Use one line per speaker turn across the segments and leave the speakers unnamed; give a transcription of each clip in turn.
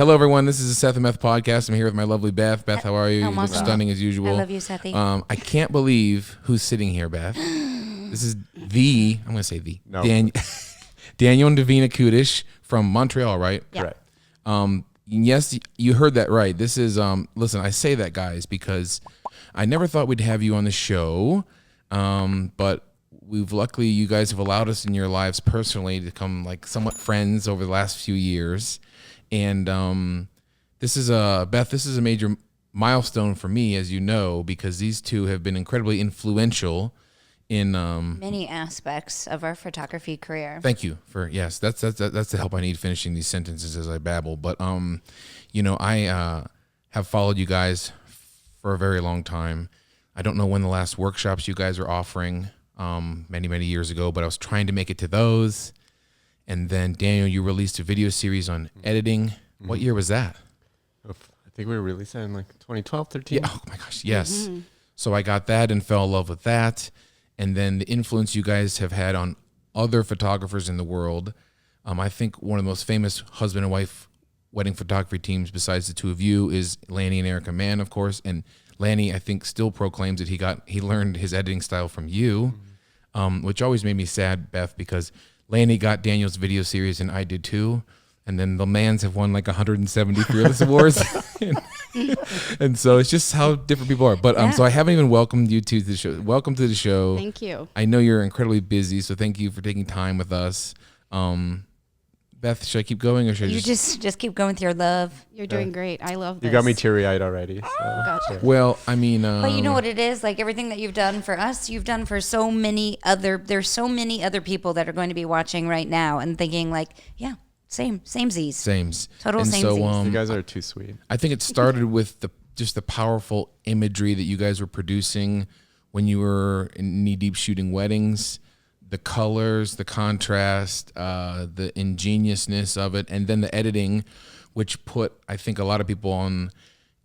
Hello, everyone. This is the Seth and Beth podcast. I'm here with my lovely Beth. Beth, how are you?
I'm
You look
awesome.
stunning as usual.
I love you, Sethy.
I can't believe who's sitting here, Beth. This is I'm going to say
No.
Daniel and Davina Kudish from Montreal, right?
Yeah.
Correct.
Yes, you heard that right. This is, listen, I say that, guys, because I never thought we'd have you on the show, but luckily, you guys have allowed us in your lives personally to become like somewhat friends over the last few years. And this is Beth, this is a major milestone for me, as you know, because these two have been incredibly influential in
Many aspects of our photography career.
Thank you for yes. That's the help I need finishing these sentences as I babble. But I have followed you guys for a very long time. I don't know when the last workshops you guys were offering many years ago, but I was trying to make it to those. And then Daniel, you released a video series on editing. Mm-hmm. What year was that?
I think we released it in like 2012, 13.
Yeah. Oh my gosh. Yes. Mm-hmm. So I got that and fell in love with that. And then the influence you guys have had on other photographers in the world. I think one of the most famous husband and wife wedding photography teams besides the two of you is Lanny and Erica Mann, of course. And Lanny, I think, still proclaims that he learned his editing style from you, which always made me sad, Beth, because Lanny got Daniel's video series and I did too. And then the Mans have won like 170 Fearless Awards. and so it's just how different people are. But so I haven't even welcomed you to the show. Welcome to the show.
Thank you.
I know you're incredibly busy, so thank you for taking time with us. Beth, should I keep going or should I
You just keep going with your love.
You're doing great. I love this.
You got me teary-eyed already. So.
Gotcha.
Well, I mean,
But you know what it is? Like everything that you've done for us, you've done for so many other people that are going to be watching right now and thinking like, yeah, samesies.
Sames.
Total
and
samesies.
so,
You guys are too sweet.
I think it started with just the powerful imagery that you guys were producing when you were knee-deep shooting weddings. The colors, the contrast, the ingeniousness of it, and then the editing, which put, I think, a lot of people on,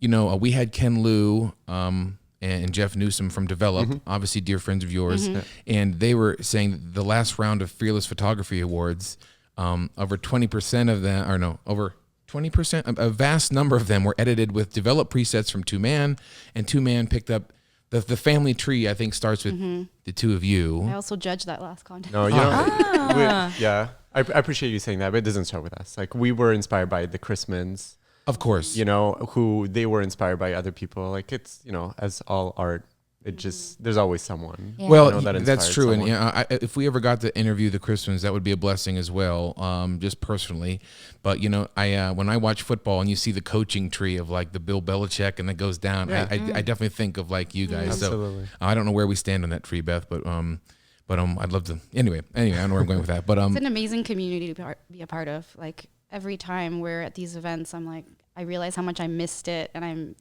we had Ken Liu and Jeff Newsom from Develop, obviously dear friends of yours, and they were saying that the last round of Fearless Photography Awards, over 20% of them, or no, over 20%, a vast number of them were edited with Develop presets from Two Man, and Two Man picked up the family tree, I think, starts with the two of you.
I also judged that last contest.
No, yeah. I appreciate you saying that, but it doesn't start with us. Like, we were inspired by the Chrismans.
Of course.
Who they were inspired by other people. Like, it's, as all art, it just, there's always someone.
Yeah.
Well,
that
that's true.
Someone.
And if we ever got to interview the Christians, that would be a blessing as well, just personally. But, I when I watch football and you see the coaching tree of like the Bill Belichick and that goes down, I definitely think of like you guys.
Absolutely.
So I don't know where we stand on that tree, Beth, but I'd love to. Anyway, I don't know where I'm going with that. But
It's an amazing community to be a part of. Like, every time we're at these events, I'm like, I realize how much I missed it. And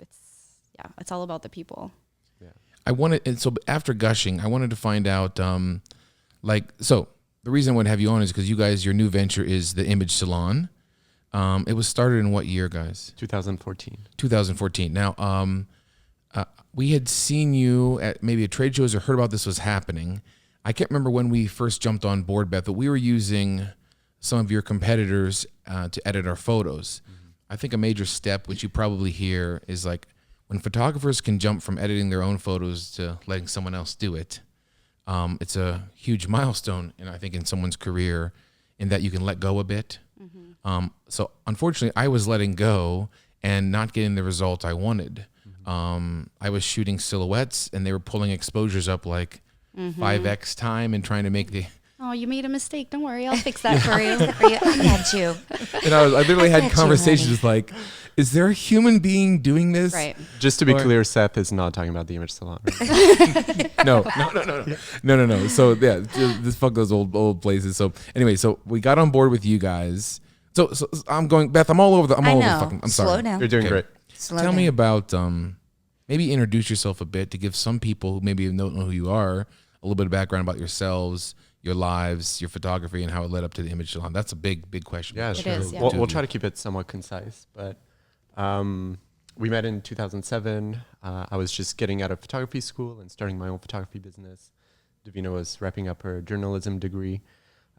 it's all about the people.
and so after gushing, I wanted to find out, so the reason I want to have you on is because you guys, your new venture is the Image Salon. It was started in what year, guys?
2014.
2014. Now, we had seen you at maybe a trade shows or heard about this was happening. I can't remember when we first jumped on board, Beth, but we were using some of your competitors to edit our photos. I think a major step, which you probably hear, is like, when photographers can jump from editing their own photos to letting someone else do it, it's a huge milestone, and I think in someone's career, in that you can let go a bit. So unfortunately, I was letting go and not getting the result I wanted. I was shooting silhouettes, and they were pulling exposures up like 5x time and trying to make the.
Oh, you made a mistake. Don't worry. I'll fix that for you.
I got you.
And I literally had
got you,
conversations
honey.
with like, is there a human being doing this?
Right.
Just to be
Or-
clear, Seth is not talking about the Image Salon. Right?
No. So yeah, just fuck those old places. So anyway, so we got on board with you guys. So I'm going, Beth. I'm all over the. I'm all over the fucking. I'm sorry.
Slow down.
You're doing
Okay.
great.
Slow
Tell
down.
me about maybe introduce yourself a bit to give some people who maybe don't know who you are a little bit of background about yourselves, your lives, your photography, and how it led up to the Image Salon. That's a big question.
Yeah,
It
sure.
is, yeah.
We'll try to keep it somewhat concise, but we met in 2007. I was just getting out of photography school and starting my own photography business. Davina was wrapping up her journalism degree.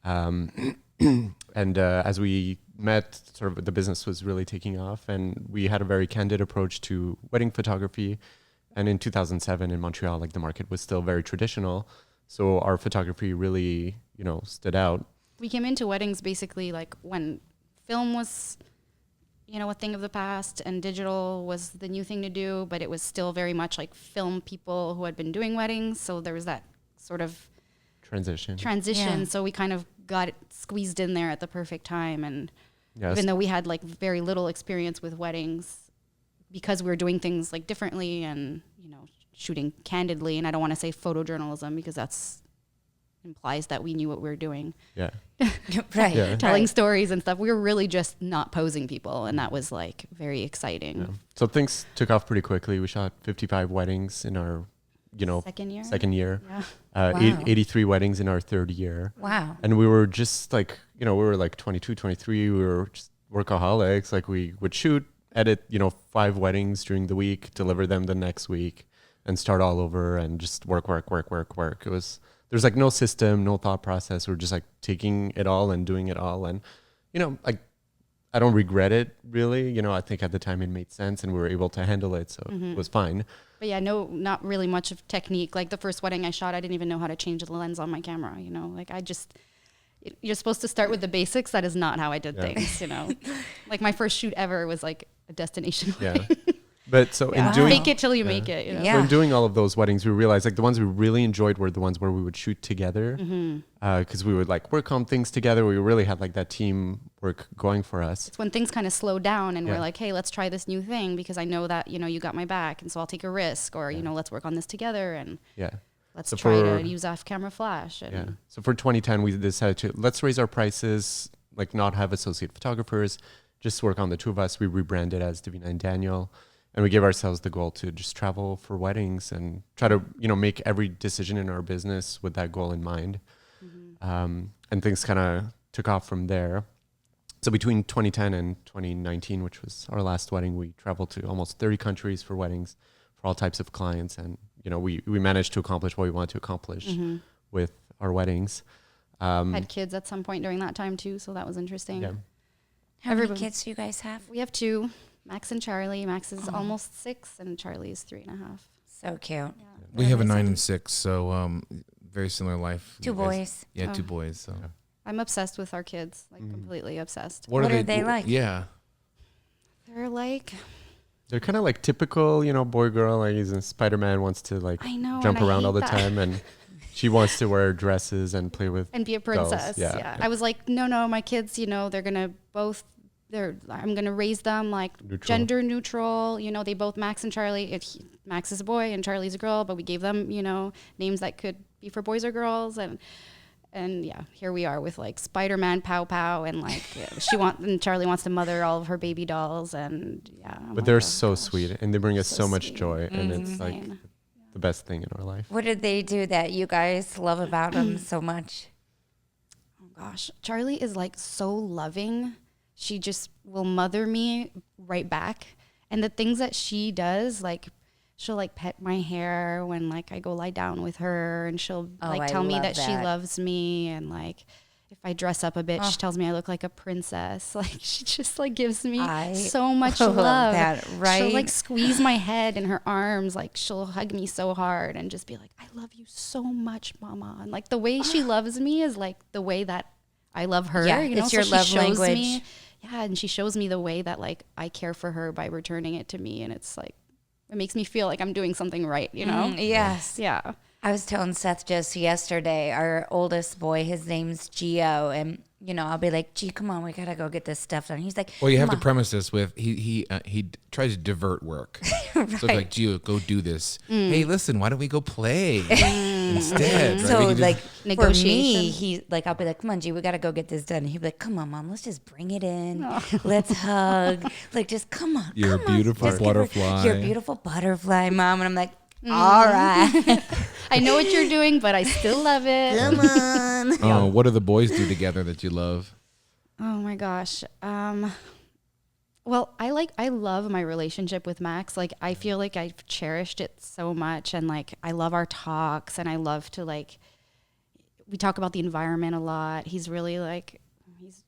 And as we met, sort of the business was really taking off, and we had a very candid approach to wedding photography. And in 2007 in Montreal, like the market was still very traditional. So our photography really, stood out.
We came into weddings basically like when film was, a thing of the past and digital was the new thing to do, but it was still very much like film people who had been doing weddings. So there was that sort of
Transition.
Yeah.
So we kind of got it squeezed in there at the perfect time. And
Yes.
even though we had like very little experience with weddings, because we were doing things like differently and, shooting candidly, and I don't want to say photojournalism because that's implies that we knew what we were doing.
Yeah.
Right.
Yeah.
Telling
Right.
stories and stuff. We were really just not posing people, and that was like very exciting.
Yeah. So things took off pretty quickly. We shot 55 weddings in our,
Second year.
second year.
Yeah.
Wow.
83 weddings in our third year.
Wow.
And we were just like, we were like 22, 23. We were just workaholics. Like we would shoot, edit, 5 weddings during the week, deliver them the next week, and start all over and just work. It was, there's like no system, no thought process. We're just like taking it all and doing it all. And, like I don't regret it really. I think at the time it made sense and we were able to handle it. So it was fine.
But yeah, no, not really much of technique. Like the first wedding I shot, I didn't even know how to change the lens on my camera. Like you're supposed to start with the basics. That is not how I did things. Like my first shoot ever was like a destination
Yeah.
wedding.
But so in
Wow.
doing
Fake it till you make it.
Yeah.
So in doing all of those weddings, we realized like the ones we really enjoyed were the ones where we would shoot together, because we would like work on things together. We really had like that team work going for us.
It's when things kind of slow down and
Yeah.
we're like, hey, let's try this new thing because I know that, you got my back. And so I'll take a risk or, let's work on this together and
Yeah.
let's
So
try
for-
to use off camera flash. And
Yeah. So for 2010, we decided to let's raise our prices, like not have associate photographers, just work on the two of us. We rebranded as Davina and Daniel. And we gave ourselves the goal to just travel for weddings and try to, make every decision in our business with that goal in mind. And things kind of took off from there. So between 2010 and 2019, which was our last wedding, we traveled to almost 30 countries for weddings for all types of clients. And, we managed to accomplish what we wanted to accomplish with our weddings.
had kids at some point during that time too. So that was interesting.
Yeah.
How many
Everybody-
kids do you guys have?
We have 2, Max and Charlie. Max is almost 6 and Charlie is 3.5.
So cute.
We have a 9 and 6, so very similar life.
Two
You guys-
boys.
Yeah, 2
Oh.
boys. So
I'm obsessed with our kids, like completely obsessed.
What are they like?
Yeah.
They're like,
They're kind of like typical, boy girl. Like he's in Spider-Man, wants to like
I know,
jump
and I
around all the
hate that.
time, and she wants to wear dresses and play with.
and be a
dolls.
princess.
Yeah.
Yeah. I was like, no, my kids, they're gonna both. I'm gonna raise them like
Neutral.
gender neutral. They both Max and Charlie. Max is a boy and Charlie's a girl, but we gave them names that could be for boys or girls, and yeah, here we are with like Spider-Man, Pow Pow, and like and Charlie wants to mother all of her baby dolls, and yeah. I'm
But
like,
they're
oh,
so
gosh.
sweet, and they bring us
So
so much
sweet.
joy, and it's like
Insane.
the best thing in our life.
What did they do that you guys love about them so much?
Oh gosh, Charlie is like so loving. She just will mother me right back. And the things that she does, like she'll like pet my hair when like I go lie down with her, and she'll like
I
tell me
love
that she
that.
loves me, and like if I dress up a bit, she tells me I look like a princess. Like she just like gives me
I
so much
love
love.
that,
She'll
right?
like squeeze my head in her arms, like she'll hug me so hard and just be like, I love you so much, mama. And like the way she loves me is like the way that I love her.
Yeah, it's
So
your
she
love
shows
language.
me- yeah, and she shows me the way that like I care for her by returning it to me, and it's like it makes me feel like I'm doing something right,
Yes.
Yeah.
I was telling Seth just yesterday, our oldest boy, his name's Gio, and I'll be like, G, come on, we gotta go get this stuff done. He's like,
Well, you have to
"Mom."
premise this with he tries to divert work. So it's like, Gio, go do this. Hey, listen, why don't we go play instead? Right?
So
We can just-
like for me,
Negotiation.
he like I'll be like, come on, G, we gotta go get this done. And he'll be like, come on, Mom, let's just bring it in. Let's hug. Like just come on.
You're a
come on.
beautiful
Just give her-
butterfly.
You're a beautiful butterfly, Mom. And I'm like, all right,
I know what you're doing, but I still love it.
come on.
Oh, what do the boys do together that you love?
Oh my gosh. Well, I love my relationship with Max. Like I feel like I've cherished it so much, and like I love our talks, and I love to like we talk about the environment a lot. He's really like,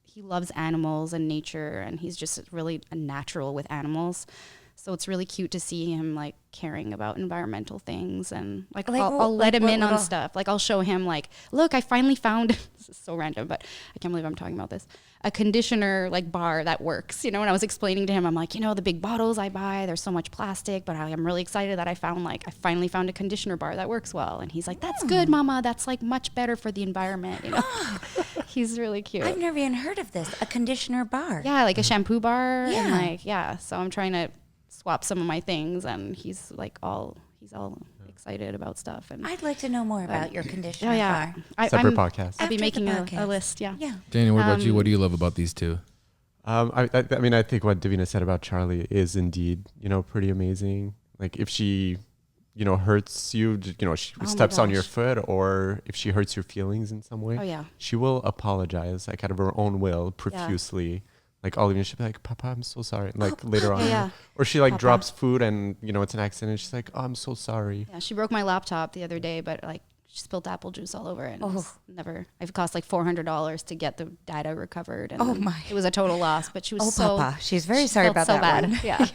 he loves animals and nature, and he's just really a natural with animals. So it's really cute to see him like caring about environmental things, and like I'll let him in on stuff. Like I'll show him like, look, I finally found, this is so random, but I can't believe I'm talking about this, a conditioner like bar that works, you know. And I was explaining to him, I'm like, you know, the big bottles I buy, there's so much plastic, but I'm really excited that I finally found a conditioner bar that works well. And he's like, that's good, Mama. That's like much better for the environment, you know. He's really cute.
I've never even heard of this, a conditioner bar.
Yeah, like a shampoo bar.
Yeah.
And like, yeah. So I'm trying to swap some of my things, and he's all excited about stuff. And
I'd like to know more about your conditioner bar.
Separate podcast.
I'll be
After
making
the
a
podcast.
list. Yeah.
Yeah.
Daniel, what about you? What do you love about these two?
I mean, I think what Davina said about Charlie is indeed, you know, pretty amazing. Like if she, you know, hurts you, you know, she steps on your foot, or if she hurts your feelings in some way,
Oh yeah.
she will apologize, like out of her own will, profusely. Like all of you, she'll be like, Papa, I'm so sorry. Like later on.
Yeah.
Or she like
Papa.
drops food and, you know, it's an accident. And she's like, oh, I'm so sorry.
Yeah. She broke my laptop the other day, but like she spilled apple juice all over it. And I've cost like $400 to get the data recovered. And it was a total loss, but she was
Papa. She's very sorry about that
bad.
one.
Yeah.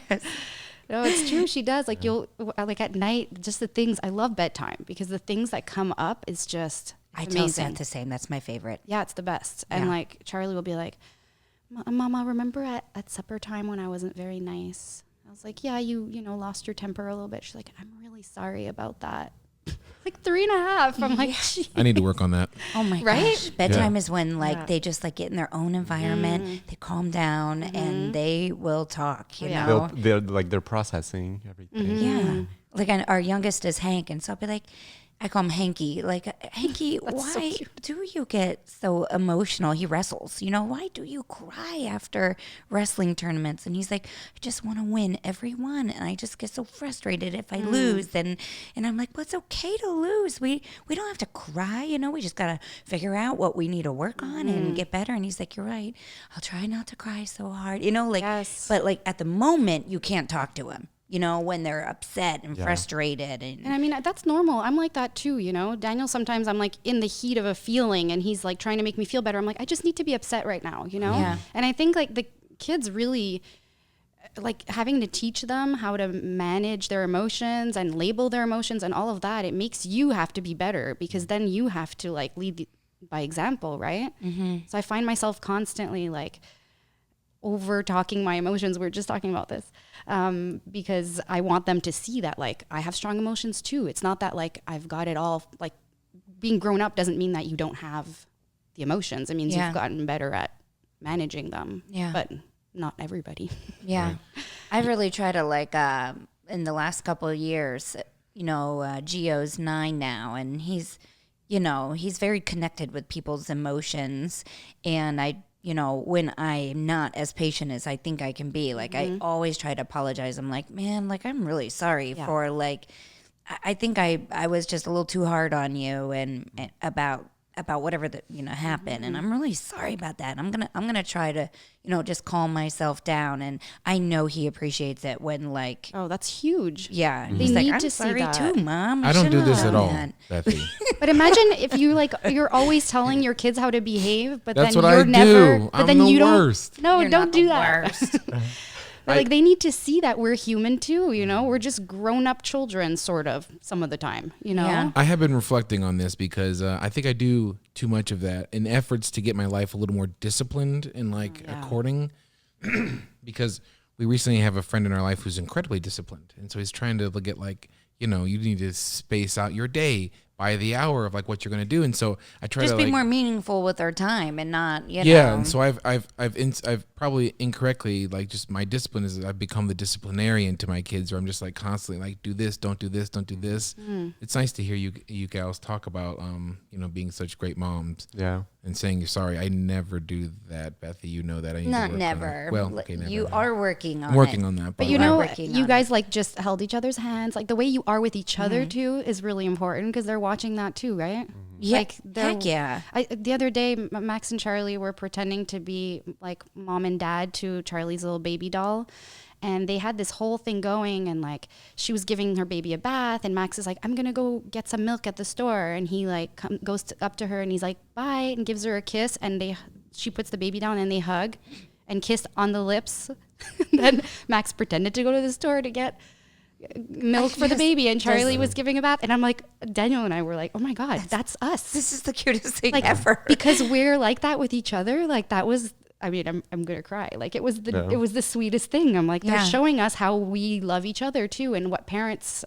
No, it's true. She does. Like you'll like at night, just the things. I love bedtime because the things that come up is just
I tell
amazing.
Seth the same. That's my favorite.
Yeah, it's the best. And like Charlie will be like, Mama, remember at supper time when I wasn't very nice? I was like, yeah, you lost your temper a little bit. She's like, I'm really sorry about that. Like 3.5. I'm like, geez.
I need to work on that.
Oh my
Right?
gosh. Bedtime is when like they just like get in their own environment, they calm down and they will talk, you know.
They're processing everything.
Yeah. Like our youngest is Hank, and so I'll be like, I call him Hanky. Like, Hanky, why do you get so emotional? He wrestles, you know, why do you cry after wrestling tournaments? And he's like, I just want to win every one. And I just get so frustrated if I lose. And I'm like, well, it's okay to lose. We don't have to cry, you know, we just got to figure out what we need to work on and get better. And he's like, you're right. I'll try not to cry so hard, you know, like, but like at the moment you can't talk to him. You know, when they're upset and frustrated. And
I mean, that's normal. I'm like that too, you know. Daniel, sometimes I'm like in the heat of a feeling and he's like trying to make me feel better. I'm like, I just need to be upset right now, you know?
Yeah.
And I think like the kids really, like having to teach them how to manage their emotions and label their emotions and all of that, it makes you have to be better because then you have to like lead by example, right? Mm-hmm. So I find myself constantly like over talking my emotions. We're just talking about this because I want them to see that like I have strong emotions too. It's not that like I've got it all. Like being grown up doesn't mean that you don't have the emotions. It means you've gotten better at managing them. Yeah, but not everybody.
Yeah, right. I really try to like in the last couple of years. You know, Gio's 9 now, and he's very connected with people's emotions, and you know, when I'm not as patient as I think I can be, like I always try to apologize. I'm like, man, like I'm really sorry for like, I think I was just a little too hard on you and about whatever that happened, and I'm really sorry about that. I'm gonna try to just calm myself down, and I know he appreciates it when like,
oh, that's huge.
Yeah,
they
he's
need
like, I'm
to
sorry
see that
too, Mom.
I don't do this at all,
that.
Bethy.
But imagine if you like you're always telling your kids how to behave, but
That's
then
what
you're
I
never.
do.
But
I'm
then
the
you
worst.
don't. No,
You're
don't
not
do
the
that.
worst.
But like they need to see that we're human too, you know? We're just grown up children sort of some of the time, you know?
Yeah.
I have been reflecting on this because I think I do too much of that in efforts to get my life a little more disciplined and like according because we recently have a friend in our life who's incredibly disciplined. And so he's trying to look at like, you need to space out your day by the hour of like what you're going to do. And so I try
just
to
be
like,
more meaningful with our time and not,
Yeah. And so I've probably incorrectly, like just my discipline is I've become the disciplinarian to my kids where I'm just like constantly like, do this, don't do this, don't do this. It's nice to hear you gals talk about, being such great moms.
Yeah.
And saying you're sorry. I never do that, Bethy. You know that. I need
not
to work
never.
On it. Well, okay, never.
You are working on
I'm working
it.
on that.
But you know, you guys like just held each other's hands. Like the way you are with each other too is really important because they're watching that too, right?
Yeah.
Like
Heck yeah.
The other day, Max and Charlie were pretending to be like mom and dad to Charlie's little baby doll. And they had this whole thing going, and like she was giving her baby a bath, and Max is like, I'm gonna go get some milk at the store, and he like goes up to her and he's like, bye, and gives her a kiss, and she puts the baby down and they hug and kissed on the lips. Then Max pretended to go to the store to get milk for the baby, and Charlie was giving a bath, and I'm like, Daniel and I were like, oh my God, that's us.
This is the cutest thing
like,
ever.
Because we're like that with each other. Like that was, I mean, I'm gonna cry. Like it was the sweetest thing. I'm like, they're showing us how we love each other too, and what parents,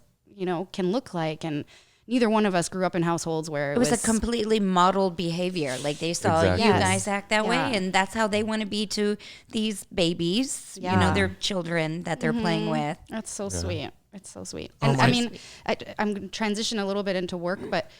can look like. And neither one of us grew up in households where
it was a completely modeled behavior. Like they saw
Exactly.
you guys act that way, and that's how they want to be to these babies. Their children that they're playing with.
That's so sweet. It's so sweet. And I mean, I'm going to transition a little bit into work, but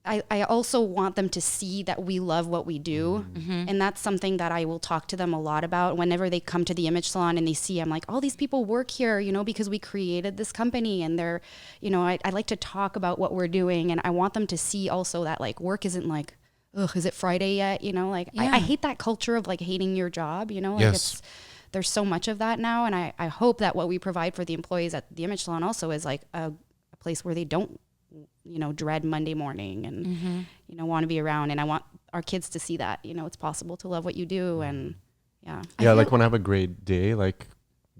I also want them to see that we love what we do. And that's something that I will talk to them a lot about whenever they come to the Image Salon and they see, I'm like, all these people work here, because we created this company, and they're, I like to talk about what we're doing. And I want them to see also that like work isn't like, ugh, is it Friday yet? I hate that culture of like hating your job, there's so much of that now. And I hope that what we provide for the employees at the Image Salon also is like a place where they don't, dread Monday morning and, want to be around. And I want our kids to see that, it's possible to love what you do. And
yeah, like when I have a great day, like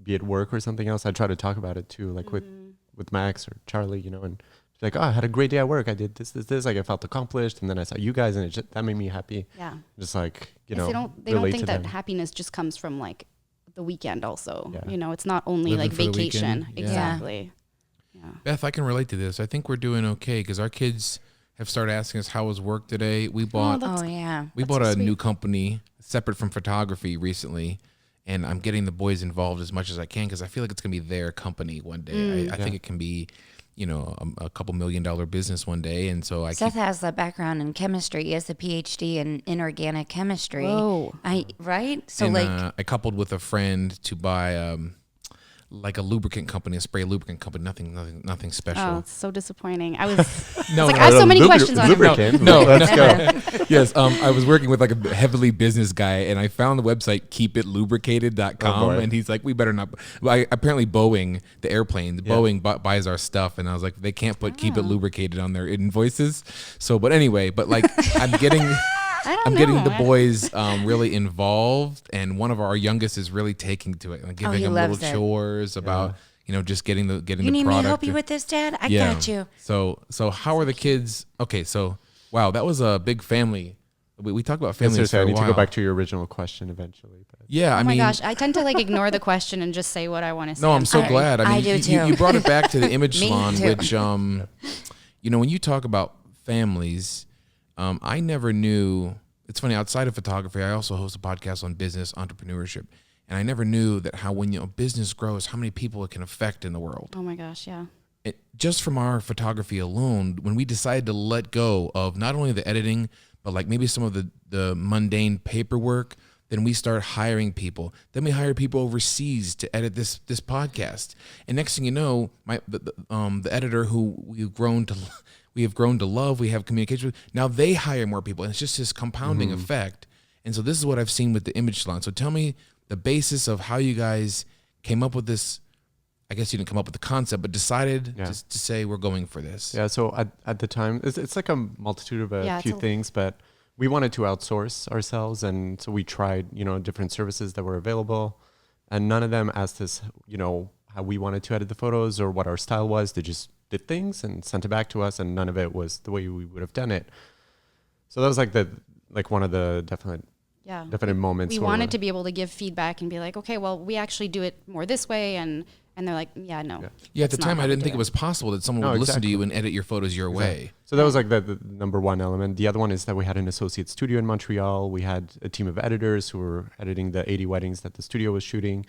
be it work or something else, I try to talk about it too, like with Max or Charlie, and she's like, oh, I had a great day at work. I did this, like I felt accomplished. And then I saw you guys, and that made me happy.
Yeah.
Just like,
they don't think that happiness just comes from like the weekend also, it's not only
Living
like
for the
vacation.
weekend.
Exactly. Yeah.
Beth, I can relate to this. I think we're doing okay because our kids have started asking us how was work today. We bought a new company separate from photography recently, and I'm getting the boys involved as much as I can because I feel like it's going to be their company one day. I think it can be, a couple $1 million business one day, and so
Seth has the background in chemistry. He has a PhD in inorganic chemistry.
Whoa.
Right? So
and, I coupled with a friend to buy like a lubricant company, a spray lubricant company. Nothing special.
Oh, it's so disappointing. I was
no,
I have so many questions on
lubricant.
No,
Let's go.
Yes, I was working with like a heavily business guy, and I found the website keepitlubricated.com, and he's like, we better not. Well, apparently Boeing, the airplane, Boeing buys our stuff, and I was like, they can't put keep it lubricated on their invoices. So, but anyway, but I'm getting the boys really involved, and one of our youngest is really taking to it, and giving them little chores about just getting the
you
product.
need me to help you with this, Dad? I got you.
So how are the kids? Okay, so wow, that was a big family. We talked about families for a while.
I need to go back to your original question eventually. But.
Yeah,
I mean, gosh, I tend to like ignore the question and just say what I want to say.
No, I'm so glad. I mean,
do too.
You brought it back to the Image Salon,
too.
which when you talk about families, I never knew. It's funny, outside of photography, I also host a podcast on business entrepreneurship. And I never knew that how when business grows, how many people it can affect in the world.
Oh my gosh, yeah.
Just from our photography alone, when we decided to let go of not only the editing, but like maybe some of the mundane paperwork, then we start hiring people. Then we hire people overseas to edit this podcast. And next thing you know, the editor who we have grown to love, we have communication with, now they hire more people. And it's just this compounding effect. And so this is what I've seen with the Image Salon. So tell me the basis of how you guys came up with this. I guess you didn't come up with the concept, but decided just to say we're going for this.
Yeah, so at the time, it's like a multitude of a few things, but we wanted to outsource ourselves. And so we tried, different services that were available. And none of them asked us, how we wanted to edit the photos or what our style was. They just did things and sent it back to us, and none of it was the way we would have done it. So that was like one of the definite moments.
We wanted to be able to give feedback and be like, okay, well, we actually do it more this way, and they're like, yeah, no.
Yeah, at the time, I didn't think it was possible that someone would listen to you and edit your photos your way.
So that was like the number one element. The other one is that we had an associate studio in Montreal. We had a team of editors who were editing the 80 weddings that the studio was shooting.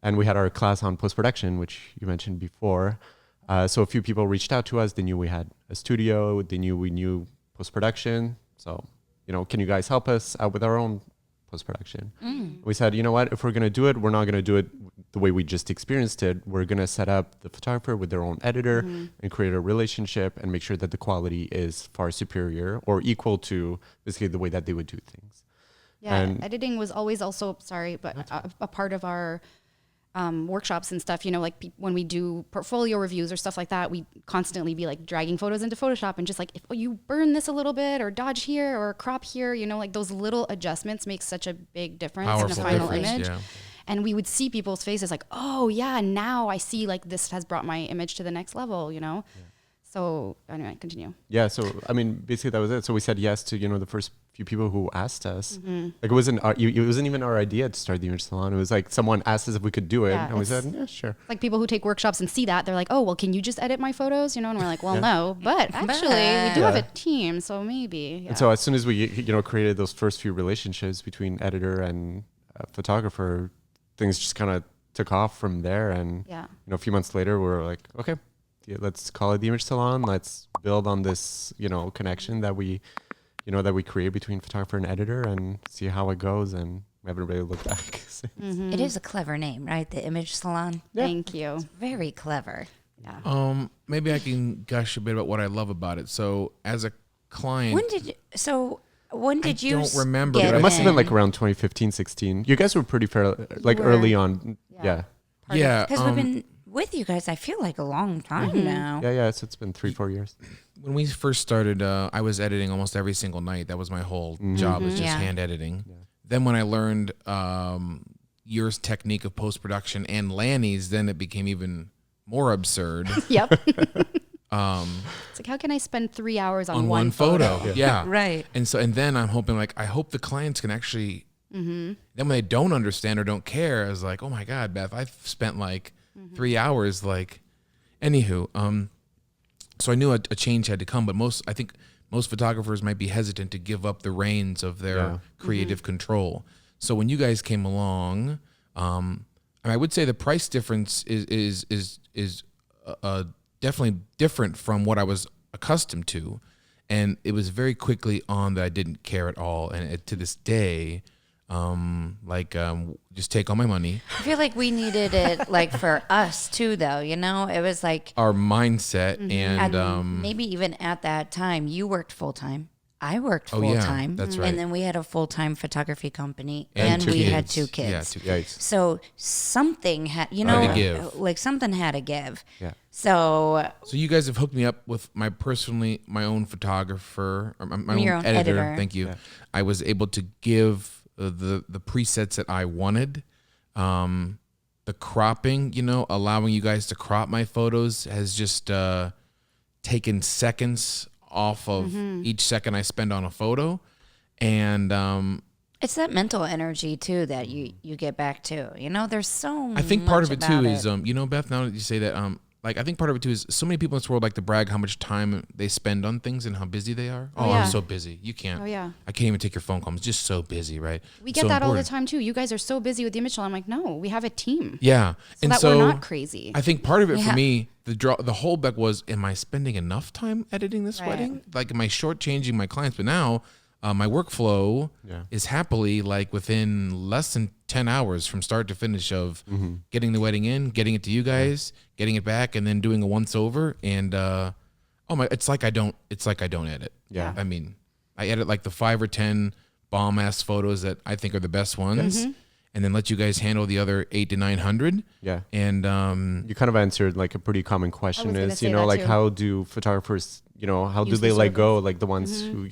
And we had our class on post-production, which you mentioned before. So a few people reached out to us. They knew we had a studio. They knew we knew post-production. So, can you guys help us out with our own post-production? We said, you know what, if we're going to do it, we're not going to do it the way we just experienced it. We're going to set up the photographer with their own editor and create a relationship and make sure that the quality is far superior or equal to basically the way that they would do things.
Yeah, and editing was always also, a part of our workshops and stuff, you know, like when we do portfolio reviews or stuff like that, we constantly be like dragging photos into Photoshop and just like, if you burn this a little bit or dodge here or crop here, you know, like those little adjustments make such a big difference in
Powerful
a final
difference,
image.
yeah.
And we would see people's faces like, oh yeah, now I see like this has brought my image to the next level, you know? Yeah. So anyway, continue.
Yeah. So, I mean, basically that was it. So we said yes to, you know, the first few people who asked us. Like it wasn't even our idea to start the Image Salon. It was like someone asked us if we could do it.
Yeah,
And we said, yeah, sure.
Like people who take workshops and see that, they're like, oh, well, can you just edit my photos? You know, and we're like, well, no, but actually we do have a team. So maybe. Yeah.
And so as soon as we, you know, created those first few relationships between editor and photographer, things just kind of took off from there. And,
Yeah.
you know, a few months later, we were like, okay, yeah, let's call it the Image Salon. Let's build on this, you know, connection that we create between photographer and editor and see how it goes. And we haven't really looked back.
It is a clever name, right? The Image Salon.
Yeah.
Thank you.
Very clever.
Yeah.
Maybe I can gush a bit about what I love about it. So as a client,
When did you?
don't remember,
get
but
It must have been like
in?
around 2015, 16. You guys were pretty fair, like early on. Yeah.
yeah,
Because we've been with you guys. I feel like a long time now.
Yeah. So it's been 3-4 years.
when we first started, I was editing almost every single night. That was my whole job, was just
Yeah.
hand editing. Then when I learned your technique of post-production and Lanny's, then it became even more absurd.
Yep. It's like, how can I spend 3 hours on,
one photo. Yeah.
Right.
And then I'm hoping, like, I hope the clients can actually, then when they don't understand or don't care, I was like, oh my God, Beth, I've spent like 3 hours, like, anywho. So I knew a change had to come, but I think most photographers might be hesitant to give up the reins of their creative control. So when you guys came along, and I would say the price difference is definitely different from what I was accustomed to, and it was very quickly on that I didn't care at all, and to this day, just take all my money.
I feel like we needed it, like for us too, though. You know, it was like
Our mindset and
maybe even at that time, you worked full time. I worked
Oh,
full
yeah,
time.
that's right.
And then we had a full time photography company,
And
and
two
we had
kids.
2 kids.
Yeah, 2
Yikes.
So something had, you
Had
know,
to give.
like something had to give.
Yeah.
So
So you guys have hooked me up with my own photographer, or my
Your
own
own
editor.
editor.
Thank you. I was able to give the presets that I wanted. The cropping, allowing you guys to crop my photos has just taken seconds off of each second I spend on a photo. And
it's that mental energy too that you get back to. You know, there's so
I think part of it too
about
is Beth, now that you say that, I think part of it too is so many people in this world like to brag how much time they spend on things and how busy they are. Oh,
yeah.
I'm so busy. You can't.
Oh, yeah.
I can't even take your phone call. I'm just so busy, right?
We get
So
that all the
important.
time too. You guys are so busy with the Image Salon. I'm like, no, we have a team.
Yeah.
So that we're not crazy.
I think part of it for
Yeah.
me, the holdback was, am I spending enough time editing this
Right.
wedding? Like, am I shortchanging my clients? But now my workflow is happily like within less than 10 hours from start to finish of getting the wedding in, getting it to you guys, getting it back, and then doing a once over. And it's like I don't edit.
Yeah.
I mean, I edit like the 5 or 10 bomb ass photos that I think are the best ones, and then let you guys handle the other 800 to 900.
Yeah.
And
You kind of answered like a pretty common question
gonna
is,
say that
like
too.
how do photographers, how do
Use
they
the
let go?
service.
Like the ones who,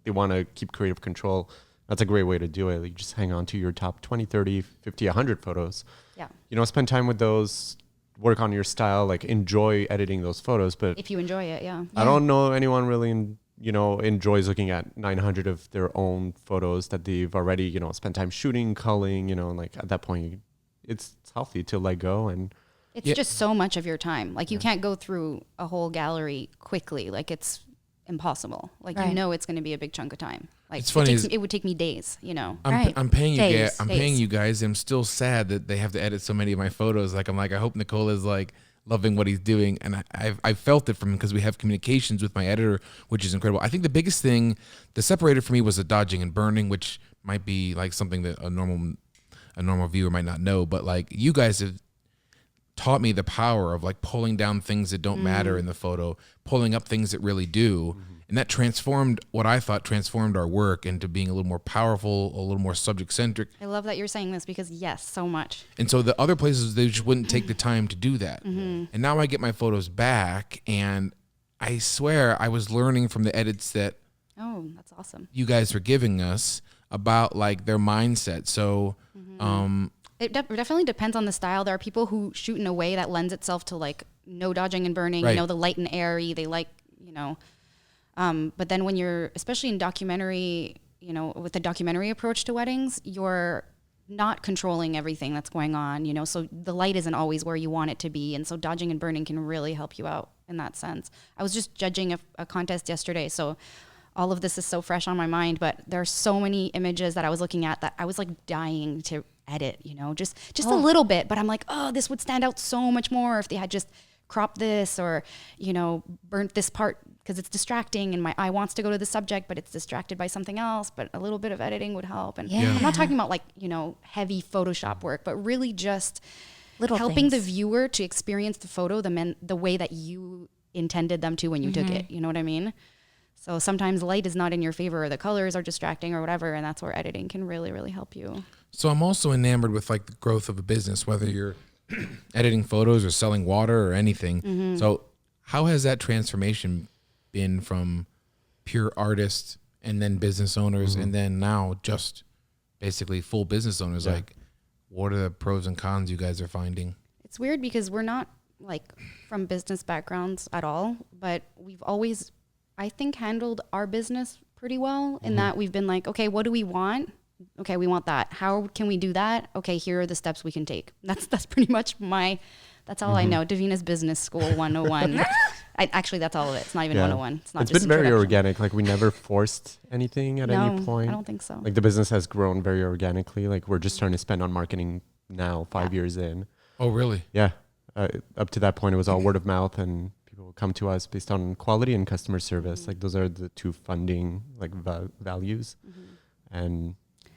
they want to keep creative control. That's a great way to do it. Like, you just hang on to your top 20, 30, 50, 100 photos.
Yeah.
Spend time with those, work on your style, like enjoy editing those photos. But
If you enjoy it, yeah.
I don't know anyone really, enjoys looking at 900 of their own photos that they've already, spent time shooting, culling, like at that point, it's healthy to let go. And
It's just so much of your time. Like you can't go through a whole gallery quickly. Like it's impossible. Like
Right.
it's going to be a big chunk of time. Like
It's funny
it would take me days,
Right.
I'm paying you
Days.
guys. I'm paying you guys. I'm still sad that they have to edit so many of my photos. Like, I hope Nicole is like loving what he's doing, and I felt it from him because we have communications with my editor, which is incredible. I think the biggest thing, the separator for me, was the dodging and burning, which might be like something that a normal viewer might not know, but like you guys have taught me the power of like pulling down things that don't matter in the photo, pulling up things that really do. And that transformed our work into being a little more powerful, a little more subject centric.
I love that you're saying this because yes, so much.
And so the other places, they just wouldn't take the time to do that.
Mm-hmm.
And now I get my photos back, and I swear I was learning from the edits that
Oh, that's awesome.
you guys were giving us about like their mindset. So,
It definitely depends on the style. There are people who shoot in a way that lends itself to like no dodging and burning,
Right.
the light and airy. They like, but then when you're, especially in documentary, with the documentary approach to weddings, you're not controlling everything that's going on, so the light isn't always where you want it to be. And so dodging and burning can really help you out in that sense. I was just judging a contest yesterday. So all of this is so fresh on my mind, but there are so many images that I was looking at that I was like dying to edit, just a little bit, but I'm like, oh, this would stand out so much more if they had just cropped this or, burnt this part because it's distracting and my eye wants to go to the subject, but it's distracted by something else, but a little bit of editing would help. And
Yeah.
I'm not talking about like, heavy Photoshop work, but really just
Little
helping the
things.
viewer to experience the photo the way that you intended them to when you took it. You know what I mean? So sometimes light is not in your favor or the colors are distracting or whatever. And that's where editing can really, really help you.
So I'm also enamored with like the growth of a business, whether you're editing photos or selling water or anything. So how has that transformation been from pure artists and then business owners and then now just basically full business owners? Like, what are the pros and cons you guys are finding?
It's weird because we're not like from business backgrounds at all, but we've always, I think, handled our business pretty well in that we've been like, okay, what do we want? Okay, we want that. How can we do that? Okay, here are the steps we can take. That's pretty much that's all I know. Davina's Business School 101. Actually, that's all of it. It's not even 101. It's not
It's
just
been very
introduction.
organic. Like we never forced anything at any point.
I don't think so.
Like the business has grown very organically. Like we're just starting to spend on marketing now, 5 years in.
Oh, really?
Yeah. Up to that point, it was all word of mouth and people would come to us based on quality and customer service. Like those are the two funding like values. And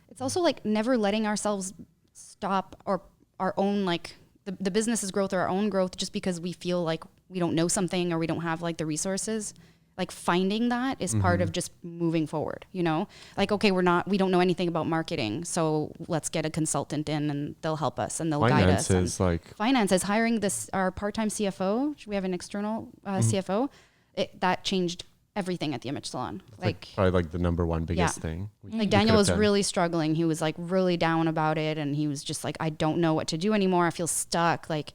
It's also like never letting ourselves stop or our own like the business's growth or our own growth just because we feel like we don't know something or we don't have like the resources. Like finding that is part of just moving forward, Like, okay, we don't know anything about marketing, so let's get a consultant in and they'll help us and they'll guide us.
finances, like
Finances, hiring our part-time CFO. We have an external CFO. That changed everything at the Image Salon.
like probably like the number one biggest thing.
Like Daniel was really struggling. He was like really down about it. And he was just like, I don't know what to do anymore. I feel stuck. Like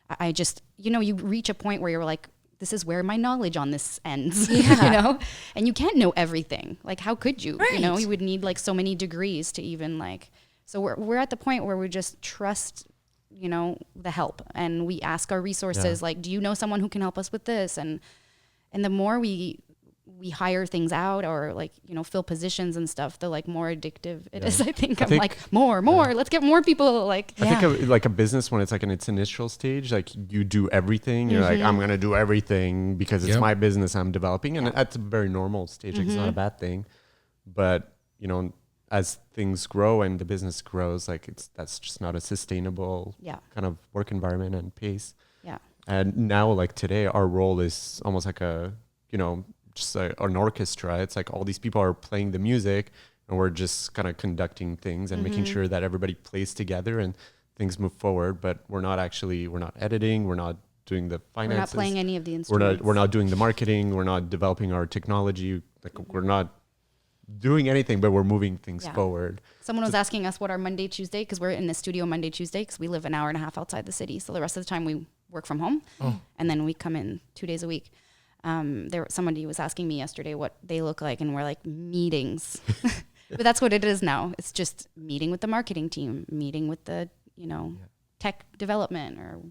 I just, you reach a point where you're like, this is where my knowledge on this ends, and you can't know everything. Like, how could you,
Right.
you would need like so many degrees to even like, so we're at the point where we just trust, the help and we ask our resources, like, do you know someone who can help us with this? And the more we hire things out or like, fill positions and stuff, the like more addictive it is. I think I'm like more, let's get more people like.
I think like a business when it's like in its initial stage, like you do everything. You're like, I'm going to do everything because it's my business I'm developing. And that's a very normal stage. Like, it's not a bad thing. But, as things grow and the business grows, like that's just not a sustainable kind of work environment and pace.
Yeah.
And now like today, our role is almost like a, just an orchestra. It's like all these people are playing the music and we're just kind of conducting things and making sure that everybody plays together and things move forward. But we're not editing. We're not doing the finances.
We're not playing any of the instruments.
We're not doing the marketing. We're not developing our technology. Like we're not doing anything, but we're moving things forward.
Someone was asking us what our Monday, Tuesday, because we're in the studio Monday, Tuesday, because we live an hour and a half outside the city. So the rest of the time we work from home and then we come in 2 days a week. Somebody was asking me yesterday what they look like, and we're like, meetings. But that's what it is now. It's just meeting with the marketing team, meeting with the, tech development or.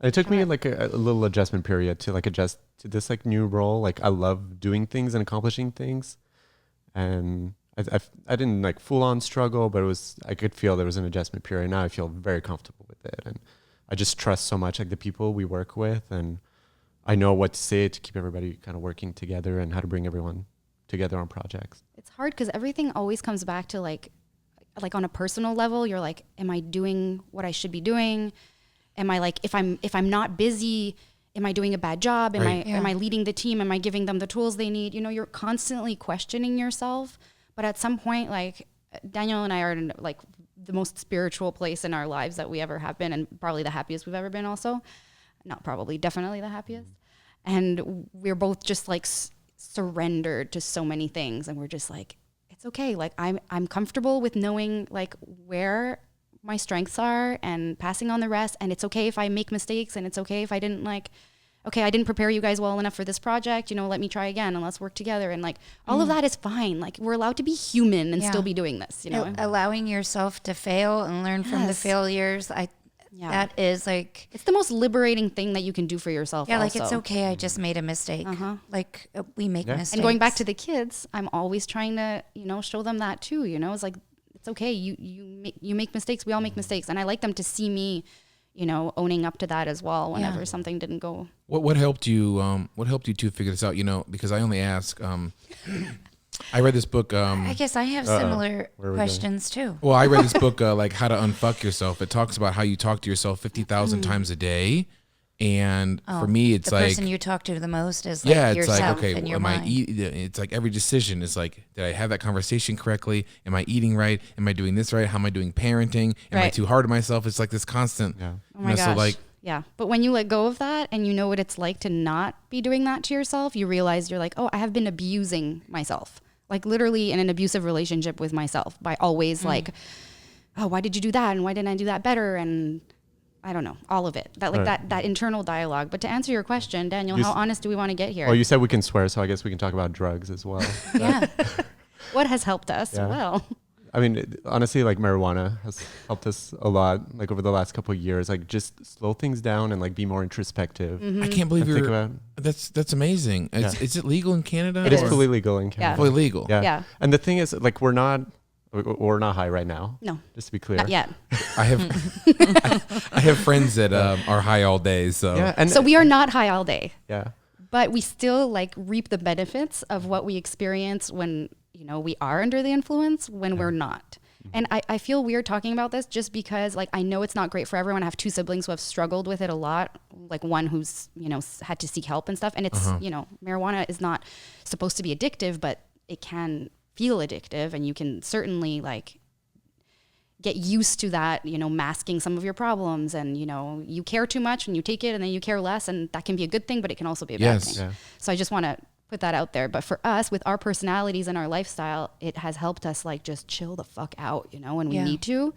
It took me like a little adjustment period to like adjust to this like new role. Like I love doing things and accomplishing things. And I didn't like full on struggle, but I could feel there was an adjustment period. Now I feel very comfortable with it. And I just trust so much like the people we work with, and I know what to say to keep everybody kind of working together and how to bring everyone together on projects.
It's hard because everything always comes back to like on a personal level, you're like, am I doing what I should be doing? Am I like, if I'm not busy am I doing a bad job?
Right.
Am I leading the team? Am I giving them the tools they need? You know, you're constantly questioning yourself. But at some point, like Daniel and I are in like the most spiritual place in our lives that we ever have been, and probably the happiest we've ever been also. Not probably, definitely the happiest. And we're both just like surrendered to so many things. And we're just like, it's okay. Like I'm comfortable with knowing like where my strengths are and passing on the rest. And it's okay if I make mistakes, and it's okay if I didn't I didn't prepare you guys well enough for this project, you know, let me try again and let's work together. And like all of that is fine. Like we're allowed to be human and still be doing this, you know.
Allowing yourself to fail and learn from the failures. That is like,
it's the most liberating thing that you can do for yourself.
Yeah,
also.
like it's okay. I just made a mistake. Like we make mistakes.
And going back to the kids, I'm always trying to, you know, show them that too. You know, it's like it's okay. You make mistakes. We all make mistakes, and I like them to see me, you know, owning up to that as well. Whenever something didn't go.
What helped you? What helped you to figure this out? You know, because I only ask. I read this book.
I guess I have similar questions too.
Well, I read this book, like How to Unfuck Yourself. It talks about how you talk to yourself 50,000 times a day. And for me, it's
the
like...
the person you talk to the most is like
it's
yourself
like, okay,
in your
am
mind.
it's like every decision is like, did I have that conversation correctly? Am I eating right? Am I doing this right? How am I doing parenting? Am I too hard on myself? It's like this constant...
Oh my gosh.
So like,
yeah. But when you let go of that and you know what it's like to not be doing that to yourself, you realize you're like, oh, I have been abusing myself. Like literally in an abusive relationship with myself by always like, oh, why did you do that? And why didn't I do that better? And I don't know, all of it. That like that internal dialogue. But to answer your question, Daniel, how honest do we want to get here?
Well, you said we can swear, so I guess we can talk about drugs as well.
Yeah.
What has helped us?
Yeah.
Well,
I mean, honestly, like marijuana has helped us a lot, like over the last couple of years, like just slow things down and like be more introspective.
I can't believe
And think
you're...
about-
That's amazing. Is it legal in Canada?
It is
or-
fully legal in Canada.
Fully legal.
Yeah.
Yeah.
And the thing is, like, we're not high right now.
no,
Just to be clear.
not yet.
I have friends that are high all day. So
Yeah. And
So we are not high all day,
yeah.
but we still like reap the benefits of what we experience when, you know, we are under the influence when we're not. And I feel weird talking about this just because like I know it's not great for everyone. I have two siblings who have struggled with it a lot. Like one who's, you know, had to seek help and stuff. And it's, you know, marijuana is not supposed to be addictive, but it can feel addictive, and you can certainly like get used to that, you know, masking some of your problems, and, you know, you care too much and you take it and then you care less, and that can be a good thing, but it can also be a bad thing.
Yeah.
So I just want to put that out there. But for us, with our personalities and our lifestyle, it has helped us like just chill the fuck out, you know, when we need to.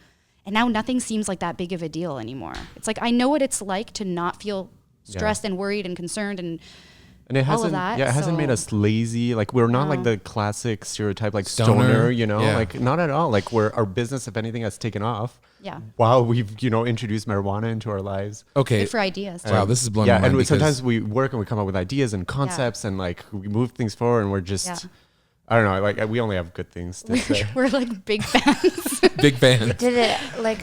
And now nothing seems like that big of a deal anymore. It's like, I know what it's like to not feel stressed and worried and concerned and
it
all of
hasn't,
that.
it hasn't made
So-
us lazy. Like we're not like the classic stereotype, like stoner, you know,
Yeah.
like not at all. Like our business, if anything, has taken off.
Yeah.
While we've, you know, introduced marijuana into our lives.
okay.
Good for ideas.
Wow, this is blowing
Yeah.
my mind
And
because-
sometimes we work and we come up with ideas and concepts and like we move things forward, and we're just, I don't know, like we only have good things to say.
We're like big fans.
big fan.
Did it like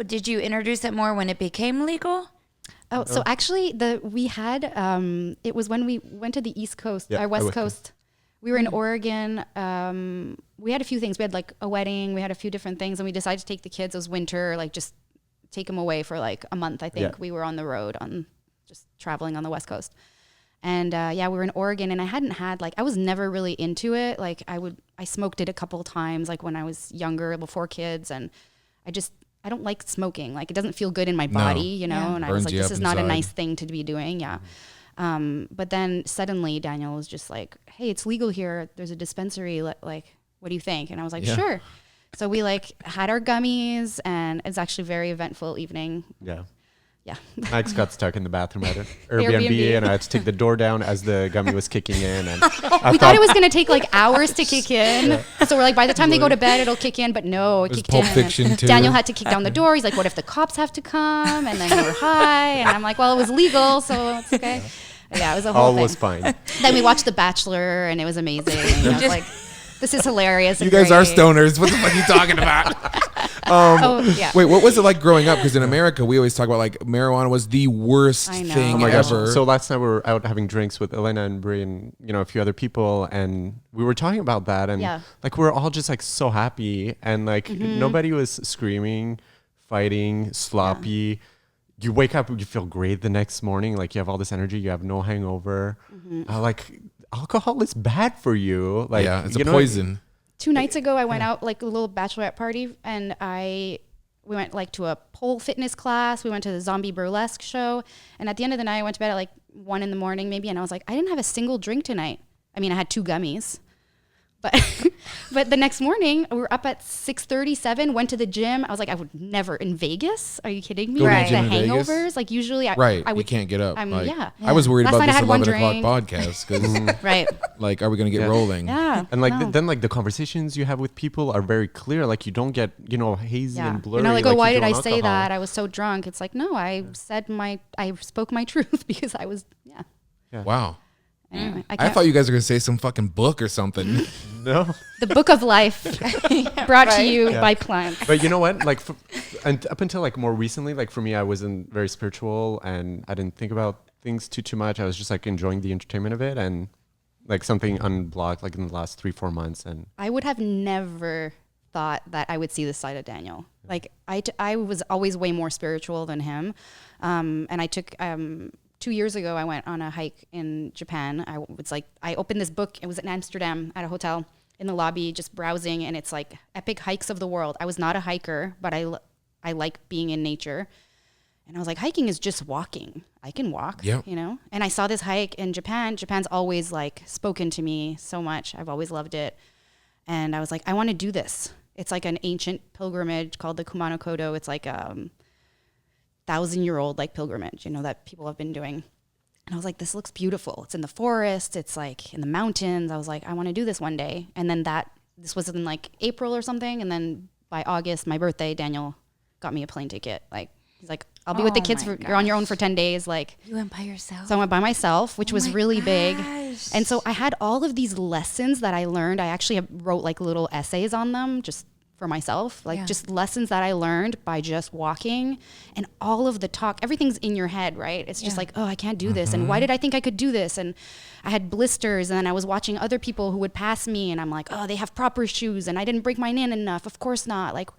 did you introduce it more when it became legal?
Oh, so actually, we had it was when we went to the East Coast,
Yeah,
our West
West
Coast. We were in Oregon. We had a few things. We had like a wedding. We had a few different things, and we decided to take the kids. It was winter, like just take them away for like a month. I think
Yeah.
we were on the road, on just traveling on the West Coast. And we were in Oregon, and I hadn't had like I was never really into it. Like I smoked it a couple times, like when I was younger, before kids, and I don't like smoking. Like it doesn't feel good in my body, you know.
Yeah.
And I was
Burns
like,
you
this
up
is not a
inside.
nice thing to be doing. Yeah. But then suddenly Daniel was just like, hey, it's legal here. There's a dispensary. Like, what do you think? And I was like,
Yeah.
sure. So we like had our gummies, and it's actually a very eventful evening.
Yeah.
Yeah.
Max got stuck in the bathroom at an Airbnb,
Airbnb.
and I had to take the door down as the gummy was kicking in. And
We thought it was going to take like hours to kick in. So we're like, by the time they go to bed, it'll kick in. But no, it
It was
kicked
Pulp
in.
Fiction,
And
too.
Daniel had to kick down the door. He's like, what if the cops have to come? And then we were high. And I'm like, well, it was legal, so it's okay. Yeah, it was a whole
all
thing.
was fine.
Then we watched The Bachelor, and it was amazing. And I was like, this is hilarious.
You
and
guys are
great.
stoners. What the fuck are you talking about?
Oh, yeah.
Wait, what was it like growing up? Because in America, we always talk about like marijuana was the worst
I know.
thing
Oh my gosh.
ever.
So last night we were out having drinks with Elena and Brie and, you know, a few other people, and we were talking about that, and
Yeah.
like we were all just like so happy, and like nobody was screaming, fighting, sloppy. you wake up, you feel great the next morning. Like you have all this energy, you have no hangover. Like alcohol is bad for you. Like,
yeah, it's
you
a
know,
poison.
2 nights ago, I went out like a little bachelorette party, and we went like to a pole fitness class. We went to the zombie burlesque show, and at the end of the night, I went to bed at like 1 a.m. maybe, and I was like, I didn't have a single drink tonight. I mean, I had 2 gummies. But the next morning, we were up at 6:37, went to the gym. I was like, I would never in Vegas. Are you kidding me?
Go to the
Like,
gym
the
in Vegas?
hangovers, like usually
Right,
I would,
you can't get up. Like,
yeah.
I was worried
Last
about
night I
this
had one
11 o'clock podcast because,
right.
like, are we gonna get
Yeah.
rolling?
Yeah.
And like
no.
then like the conversations you have with people are very clear. Like you don't get, you know, hazy
Yeah.
and blurry.
You're not like, oh,
you
why
do
did I
on
say
alcohol.
that? I was so drunk. It's like, no, I spoke my truth because I was, yeah.
Wow.
Anyway,
I thought you guys were gonna say some fucking book or something.
No.
the book of life brought to you
Yeah.
by plants.
But you know what? Like, and up until like more recently, like for me, I wasn't very spiritual and I didn't think about things too much. I was just like enjoying the entertainment of it and like something unblocked like in the last 3-4 months. And
I would have never thought that I would see this side of Daniel. Like I was always way more spiritual than him. And I took, 2 years ago, I went on a hike in Japan. I opened this book. It was in Amsterdam at a hotel in the lobby, just browsing. And it's like epic hikes of the world. I was not a hiker, but I like being in nature. And I was like, hiking is just walking. I can walk,
Yep.
you know? And I saw this hike in Japan. Japan's always like spoken to me so much. I've always loved it. And I was like, I want to do this. It's like an ancient pilgrimage called the Kumano Kodo. It's like 1,000-year-old like pilgrimage, you know, that people have been doing. And I was like, this looks beautiful. It's in the forest. It's like in the mountains. I was like, I want to do this one day. And then this was in like April or something. And then by August, my birthday, Daniel got me a plane ticket. Like, he's like, I'll be with the
Oh
kids.
my
You're on your own for 10 days. Like,
You went by yourself?
so I went by myself, which was
my
really big.
gosh.
And so I had all of these lessons that I learned. I actually wrote like little essays on them just for myself, like
Yeah.
just lessons that I learned by just walking, and all of the talk, everything's in your head, right? It's just
Yeah.
like, oh, I can't do this. And why did I think I could do this? And I had blisters, and then I was watching other people who would pass me, and I'm like, oh, they have proper shoes and I didn't break mine in enough. Of course not. Like,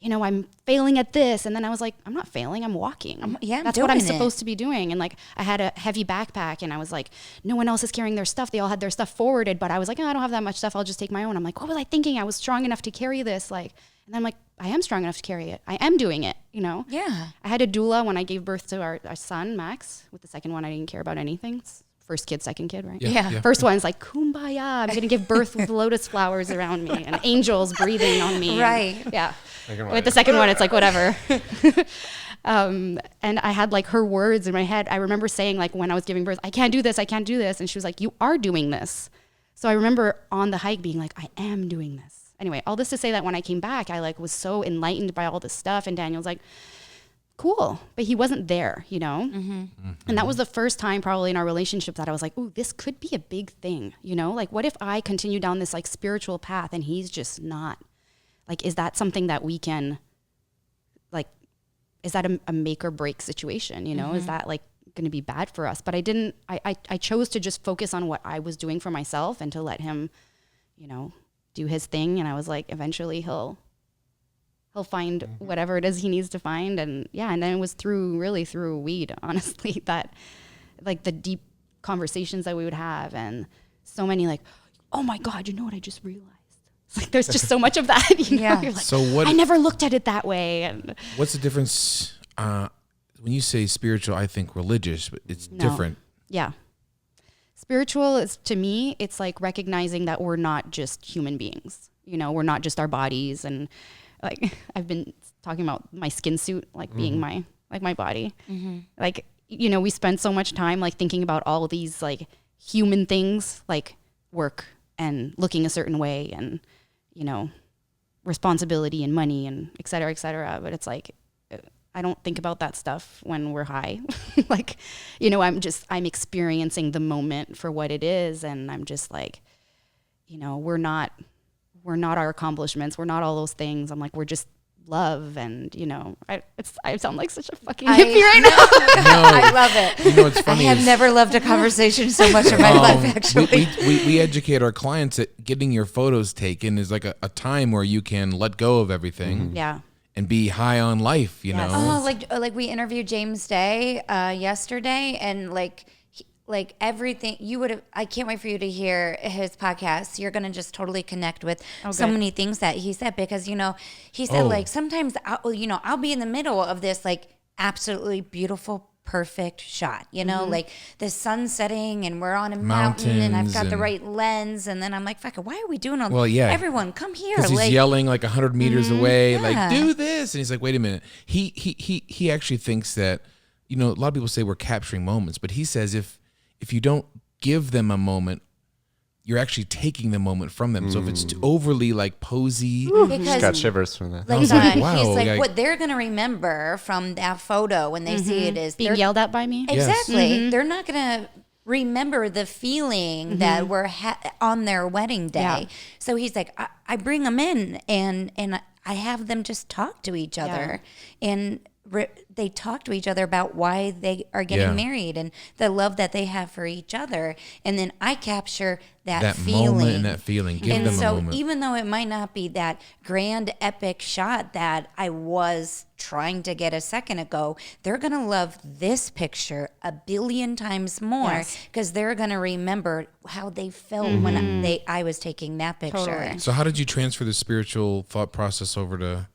you know, I'm failing at this. And then I was like, I'm not failing, I'm walking.
I'm
That's what I'm
doing it.
supposed to be doing. And like, I had a heavy backpack, and I was like, no one else is carrying their stuff. They all had their stuff forwarded, but I was like, oh, I don't have that much stuff. I'll just take my own. I'm like, what was I thinking? I was strong enough to carry this. Like, and I'm like, I am strong enough to carry it. I am doing it, you know?
Yeah.
I had a doula when I gave birth to our son, Max. With the second one, I didn't care about anything. First kid, second kid, right?
Yeah.
First one's like, kumbaya, I'm going to give birth with lotus flowers around me and angels breathing on me.
Right.
And, yeah. With the second one, it's like, whatever. And I had like her words in my head. I remember saying like when I was giving birth, I can't do this, I can't do this. And she was like, you are doing this. So I remember on the hike being like, I am doing this. Anyway, all this to say that when I came back, I like was so enlightened by all this stuff. And Daniel's like, cool. But he wasn't there, you know? And that was the first time probably in our relationship that I was like, ooh, this could be a big thing, you know? Like, what if I continue down this like spiritual path and he's just not? Like, is that something that we can, like, is that a make or break situation, you know? Is that like going to be bad for us? But I chose to just focus on what I was doing for myself and to let him, you know, do his thing. And I was like, eventually he'll find whatever it is he needs to find. And yeah, and then it was through weed, honestly, that like the deep conversations that we would have, and so many like, oh my God, you know what I just realized? It's like there's just so much of that, you know?
Yeah.
You're like,
So what?
I never looked at it that way. And
What's the difference? When you say spiritual, I think religious, but it's
No.
different.
yeah. Spiritual is, to me, it's like recognizing that we're not just human beings. You know, we're not just our bodies. And like I've been talking about my skin suit, like being my body. Like, you know, we spend so much time like thinking about all these like human things, like work and looking a certain way and, you know, responsibility and money and et cetera, et cetera. But it's like, I don't think about that stuff when we're high. Like, you know, I'm experiencing the moment for what it is. And I'm just like, you know, we're not our accomplishments. We're not all those things. I'm like, we're just love. And, you know, I sound like such a fucking hippie right now.
No,
I love it.
you know what's
I
funny
have
is
never loved a conversation so much in my life, actually.
we educate our clients that getting your photos taken is like a time where you can let go of everything.
Yeah.
and be high on life, you
Yes.
know?
Oh, like we interviewed James Day yesterday, and like everything you would have. I can't wait for you to hear his podcast. You're gonna just totally connect with so many things that he said, because he said like sometimes I'll be in the middle of this like absolutely beautiful, perfect shot, like the sun setting and we're on a mountain and I've got the right lens, and then I'm like, fuck it, why are we doing all
Well, yeah.
everyone come here,
Because he's yelling like 100 meters away, like,
Yeah.
do this. And he's like, wait a minute. He actually thinks that, a lot of people say we're capturing moments, but he says if you don't give them a moment, you're actually taking the moment from them. So if it's too overly like posy,
Just got shivers from that.
like
was like,
he's
wow,
like
like-
what they're gonna remember from that photo when they see it is
Being
they're-
yelled at by me.
Exactly. They're not going to remember the feeling that we're on their wedding day.
Yeah.
So he's like, I bring them in and I have them just talk to each other. And they talk to each other about why they are getting
Yeah.
married and the love that they have for each other. And then I capture that feeling.
moment and that feeling. Give
And
them
so
a moment.
even though it might not be that grand epic shot that I was trying to get a second ago, they're going to love this picture a billion times more because they're going to remember how they felt when I was taking that picture.
Totally.
So how did you transfer the spiritual thought process over to?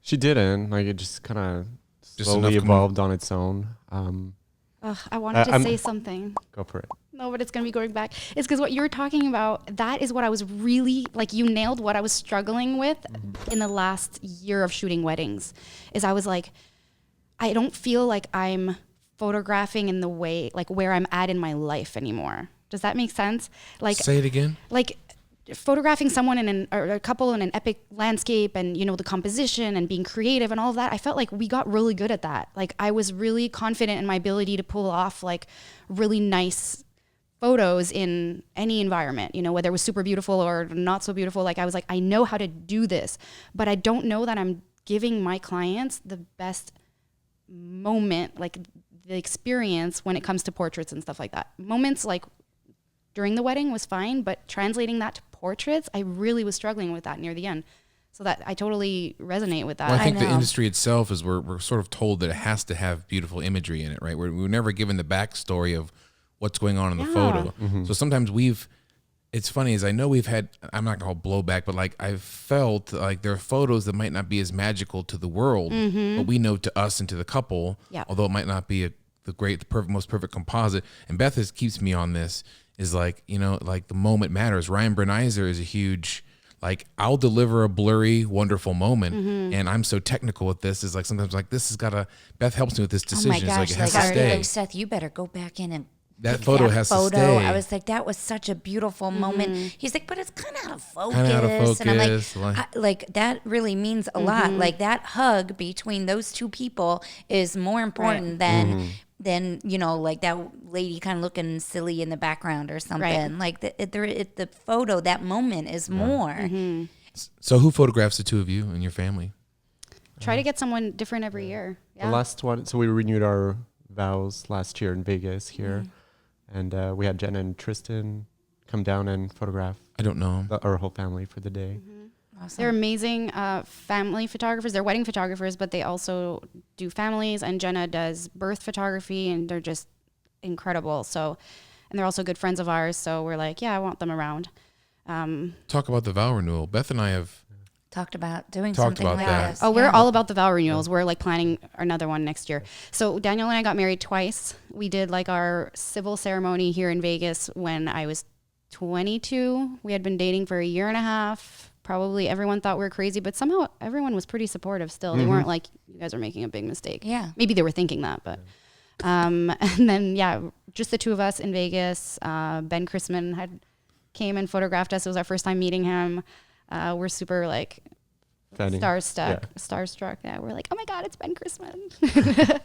She didn't. Like, it just kind of
Just
slowly
enough
evolved on its own.
I wanted to
I'm-
say something.
Go for it.
No, but it's going to be going back. It's because what you were talking about, that is what I was really, like, you nailed what I was struggling with in the last year of shooting weddings. Is I was like, I don't feel like I'm photographing in the way, like, where I'm at in my life anymore. Does that make sense? Like,
Say it again.
like photographing someone or a couple in an epic landscape and the composition and being creative and all of that, I felt like we got really good at that. Like, I was really confident in my ability to pull off like really nice photos in any environment, whether it was super beautiful or not so beautiful. Like, I was like, I know how to do this, but I don't know that I'm giving my clients the best moment, like the experience when it comes to portraits and stuff like that. Moments like during the wedding was fine, but translating that to portraits, I really was struggling with that near the end. So that I totally resonate with that.
Well, I think the
know.
industry itself is we're sort of told that it has to have beautiful imagery in it, right? We're never given the backstory of what's going on in the photo. So sometimes it's funny, is I know we've had, I'm not gonna call blowback, but like I've felt like there are photos that might not be as magical to the world, but we know to us and to the couple,
Yeah.
although it might not be most perfect composite. And Beth keeps me on this, is like, like the moment matters. Ryan Brenizer is a huge, like, I'll deliver a blurry, wonderful moment. And I'm so technical with this, is like sometimes like this has gotta, Beth helps me with this
Oh
decision.
my
It's
gosh!
like it has to
I'd be
stay.
like, Seth, you better go back in and
That
pick
photo
that
has to
photo.
stay.
I was like, that was such a beautiful moment. He's like, but it's kind of out of focus.
Kinda out of
And I'm
focus,
like that really means a lot. Like that hug between those two people is more important than like that lady kind of looking silly in the background or something. Like the photo, that moment is more.
So who photographs the two of you and your family?
Try to get someone different every year.
The last one, so we renewed our vows last year in Vegas here. And we had Jenna and Tristan come down and photograph
I don't know.
our whole family for the day.
Awesome.
They're amazing family photographers. They're wedding photographers, but they also do families. And Jenna does birth photography, and they're just incredible. So, and they're also good friends of ours. So we're like, yeah, I want them around.
Talk about the vow renewal. Beth and I have
Talked about doing
Talked
something
about
like
that.
this.
Oh, we're
Yeah.
all about the vow renewals. We're like planning another one next year. So Daniel and I got married twice. We did like our civil ceremony here in Vegas when I was 22. We had been dating for a year and a half. Probably everyone thought we were crazy, but somehow everyone was pretty supportive still. They weren't like, you guys are making a big mistake.
Yeah.
Maybe they were thinking that, but and then just the two of us in Vegas. Ben Chrisman came and photographed us. It was our first time meeting him. We're super like
Fanning.
starstruck. Yeah, we're like, oh my God, it's Ben Chrisman.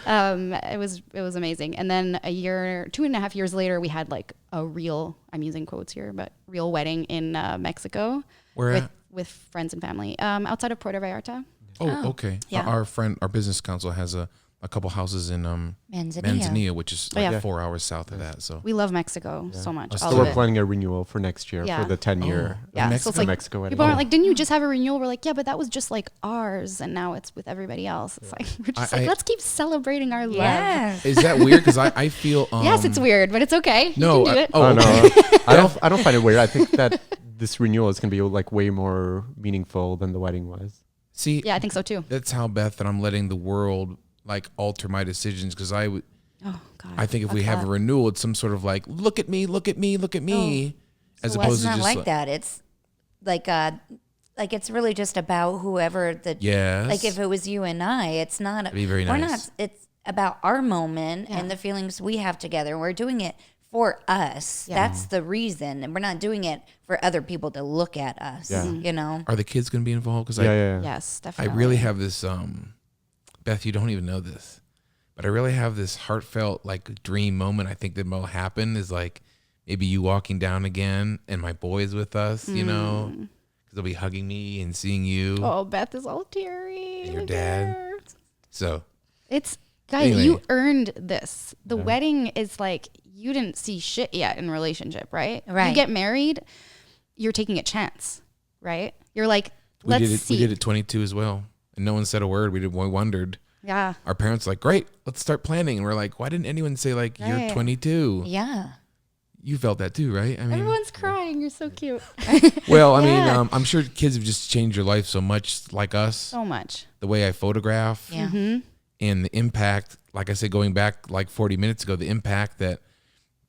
It was amazing. And then 2.5 years later, we had like a real, I'm using quotes here, but real wedding in Mexico.
Where at?
With friends and family, outside of Puerto Vallarta.
Oh, okay.
yeah.
Our business council has a a couple houses in
Manzanillo.
Manzanillo, which is
Oh,
like
yeah.
4 hours south of that. So
We love Mexico so much.
Us
All
So
of
we're
it.
planning a renewal for next year
Yeah.
for the 10-year
Yeah, so
Mexico?
it's like
Mexico wedding.
people aren't like, didn't you just have a renewal? We're like, yeah, but that was just like ours, and now it's with everybody else. It's like we're just like, let's keep celebrating our love.
Yes.
is that weird? Because I feel
Yes, it's weird, but it's okay.
No,
you can do it.
Oh no,
okay.
I don't find it weird. I think that this renewal is gonna be like way more meaningful than the wedding was.
See,
Yeah, I think so too.
that's how Beth and I'm letting the world like alter my decisions because
Oh God.
I think if we have a renewal, it's some sort of like look at me, look at me, look at me, as
Well,
opposed
it's
to
not
just
like that. It's like it's really just about whoever the
Yes.
Like if it was you and I, it's not.
That'd be very
we're
nice.
not. It's about our moment and the feelings we have together. We're doing it for us.
Yeah.
That's the reason, and we're not doing it for other people to look at us.
Yeah.
You know.
Are the kids going to be involved? Because
Yeah.
Yes,
I
definitely.
really have this. Beth, you don't even know this, but I really have this heartfelt like dream moment. I think that will happen is like maybe you walking down again and my boys with us. You know, because they'll be hugging me and seeing you.
Oh, Beth is all teary.
And your
Look
dad.
at her.
So
It's guys,
Anyway.
you earned this. The wedding is like you didn't see shit yet in a relationship, right? You
Right.
get married, you're taking a chance, right? You're like,
we
let's
did it.
see.
We did it 22 as well, and no one said a word. We wondered.
Yeah.
Our parents were like, great, let's start planning. And we're like, why didn't anyone say like you're
Right.
22?
Yeah.
You felt that too, right? I mean,
Everyone's crying. You're so cute.
well, I mean,
Yeah.
I'm sure kids have just changed your life so much, like us.
So much.
The way I photograph
Yeah.
and the impact, like I said, going back like 40 minutes ago, the impact that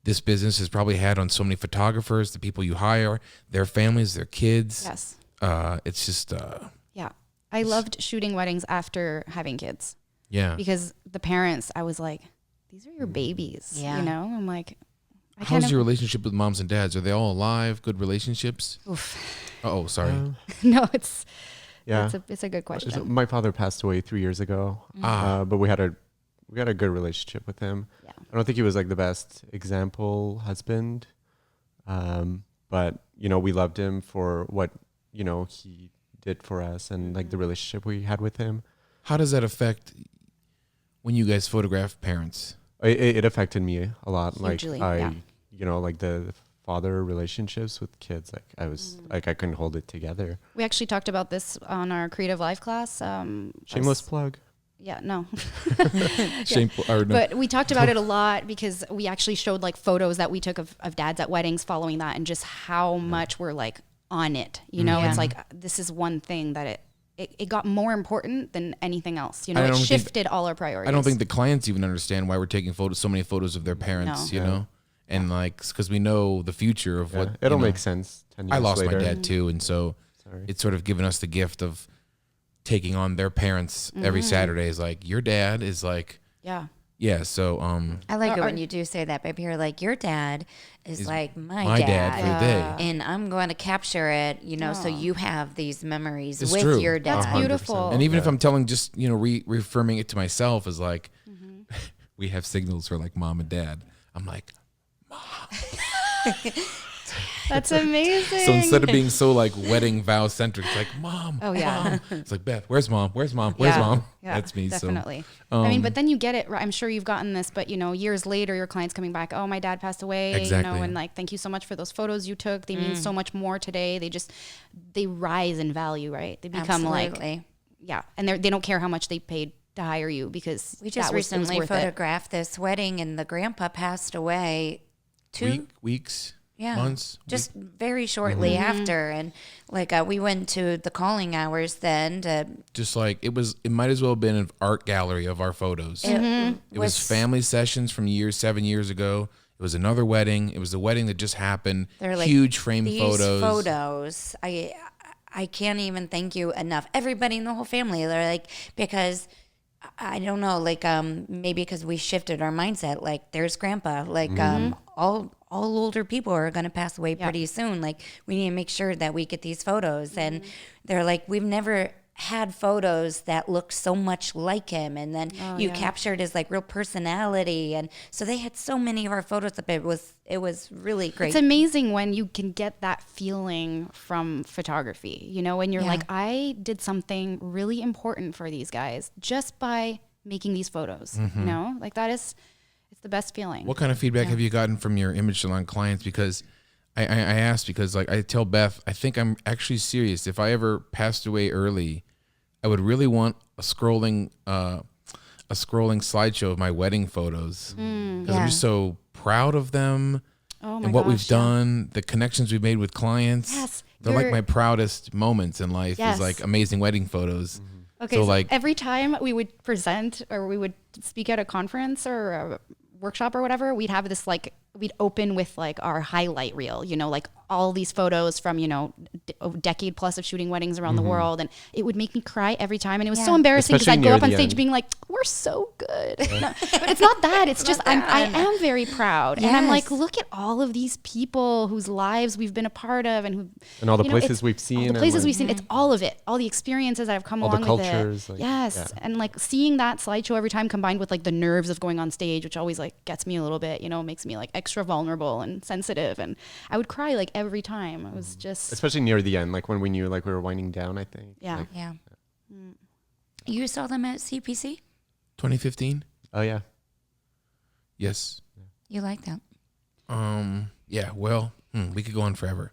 this business has probably had on so many photographers, the people you hire, their families, their kids.
Yes.
It's just,
Yeah. I loved shooting weddings after having kids
yeah.
because the parents, I was like, these are your babies.
Yeah.
You know, I'm like, I
How's your relationship with moms and dads? Are they all alive? Good relationships?
Oof.
Oh, sorry.
No, it's
Yeah.
it's a good question.
So my father passed away 3 years ago, but we had a good relationship with him.
Yeah.
I don't think he was like the best example husband, but you know we loved him for what you know he did for us and like the relationship we had with him.
How does that affect when you guys photograph parents?
It affected me a lot.
Hugely,
like
yeah.
you know, like the father relationships with kids. Like I was like I couldn't hold it together.
We actually talked about this on our creative life class.
Shameless plug.
Yeah, no.
Shameful or no?
But we talked about it a lot because we actually showed like photos that we took of dads at weddings following that and just how much we're like on it. You know,
Yeah.
it's like this is one thing that it got more important than anything else. You know,
I
it
don't think-
shifted all our priorities.
I don't think the clients even understand why we're taking photos, so many photos of their parents,
No.
you know? And like, because we know the future of
Yeah,
what
it'll
you know.
make sense. 10 years
I lost
later.
my dad too. And so
Sorry.
it's sort of given us the gift of taking on their parents every Saturday is like, your dad is like,
Yeah.
yeah. So,
I like it
Are-
when you do say that, babe. You're like, your dad is like my
my dad
dad.
for the day.
And I'm going to capture it, you know, so you have these memories
It's
with
true.
your dad.
That's
100%.
beautiful.
And even if I'm telling just, you know, reaffirming it to myself is like, we have signals for like mom and dad. I'm like,
That's amazing.
so instead of being so like wedding vow centric, it's like, mom.
Oh, yeah.
Mom. It's like, Beth, where's mom? Where's mom? Where's
Yeah.
mom?
Yeah,
That's me.
definitely.
So,
I mean, but then you get it. Right? I'm sure you've gotten this, but you know, years later, your client's coming back. Oh, my dad passed away.
Exactly.
You know, and like, thank you so much for those photos you took. They mean so much more today. They rise in value, right? They become like,
Absolutely.
yeah, and they don't care how much they paid to hire you because
We just
it was
recently
worth it.
photographed this wedding, and the grandpa passed away
weeks,
yeah,
months.
just very shortly after. And like we went to the calling hours then to
Just like it might as well have been an art gallery of our photos. It was family sessions from 7 years ago. It was another wedding. It was the wedding that just happened.
They're like,
huge frame
these
photos.
I can't even thank you enough. Everybody in the whole family, they're like, because I don't know, like maybe because we shifted our mindset. Like there's grandpa, like all older people are gonna pass away pretty soon. Like we need to make sure that we get these photos. And they're like, we've never had photos that look so much like him, and then you captured his like real personality, and so they had so many of our photos up. It was really great.
It's amazing when you can get that feeling from photography, you know, when you're
Yeah.
like, I did something really important for these guys just by making these photos, you know, like it's the best feeling.
What kind of feedback have you gotten from your Image Salon clients? Because I asked because like I tell Beth, I think I'm actually serious. If I ever passed away early, I would really want a scrolling slideshow of my wedding photos because I'm just so proud of them and what we've done, the connections we've made with clients.
Yes,
they're like my proudest moments in life is like amazing wedding photos.
Okay, so like every time we would present or we would speak at a conference or a workshop or whatever, we'd have this like, we'd open with like our highlight reel, you know, like all these photos from, you know, a decade plus of shooting weddings around the world. And it would make me cry every time. And it was so embarrassing because I'd go up on stage being like, we're so good. No, but it's not that. It's just, I am very proud. And I'm like, look at all of these people whose lives we've been a part of and
all the places we've seen.
All the places we've seen. It's all of it. All the experiences that have come along with it.
All the cultures.
Like, And like seeing that slideshow every time combined with like the nerves of going on stage, which always like gets me a little bit, you know, makes me like extra vulnerable and sensitive. And I would cry like every time. It was just,
especially near the end, like when we knew like we were winding down, I think.
Yeah. You saw them at CPC?
2015?
Oh yeah.
Yes.
You like that?
Yeah, well, we could go on forever.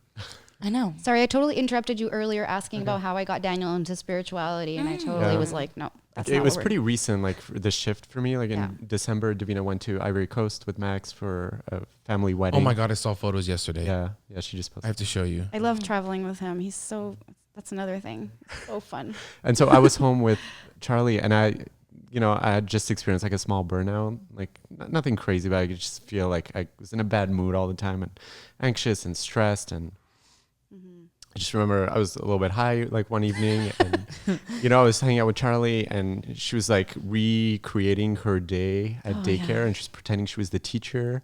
I know.
Sorry, I totally interrupted you earlier asking about how I got Daniel into spirituality, and I totally was like, no, that's not.
It was pretty recent, like the shift for me. Like in December, Davina went to Ivory Coast with Max for a family wedding.
Oh my God, I saw photos yesterday.
Yeah, she just posted.
I have to show you.
I love traveling with him. That's another thing. So fun.
And so I was home with Charlie, and I had just experienced like a small burnout, like nothing crazy, but I could just feel like I was in a bad mood all the time and anxious and stressed. And I just remember I was a little bit high like one evening and, I was hanging out with Charlie and she was like recreating her day at daycare and she's pretending she was the teacher.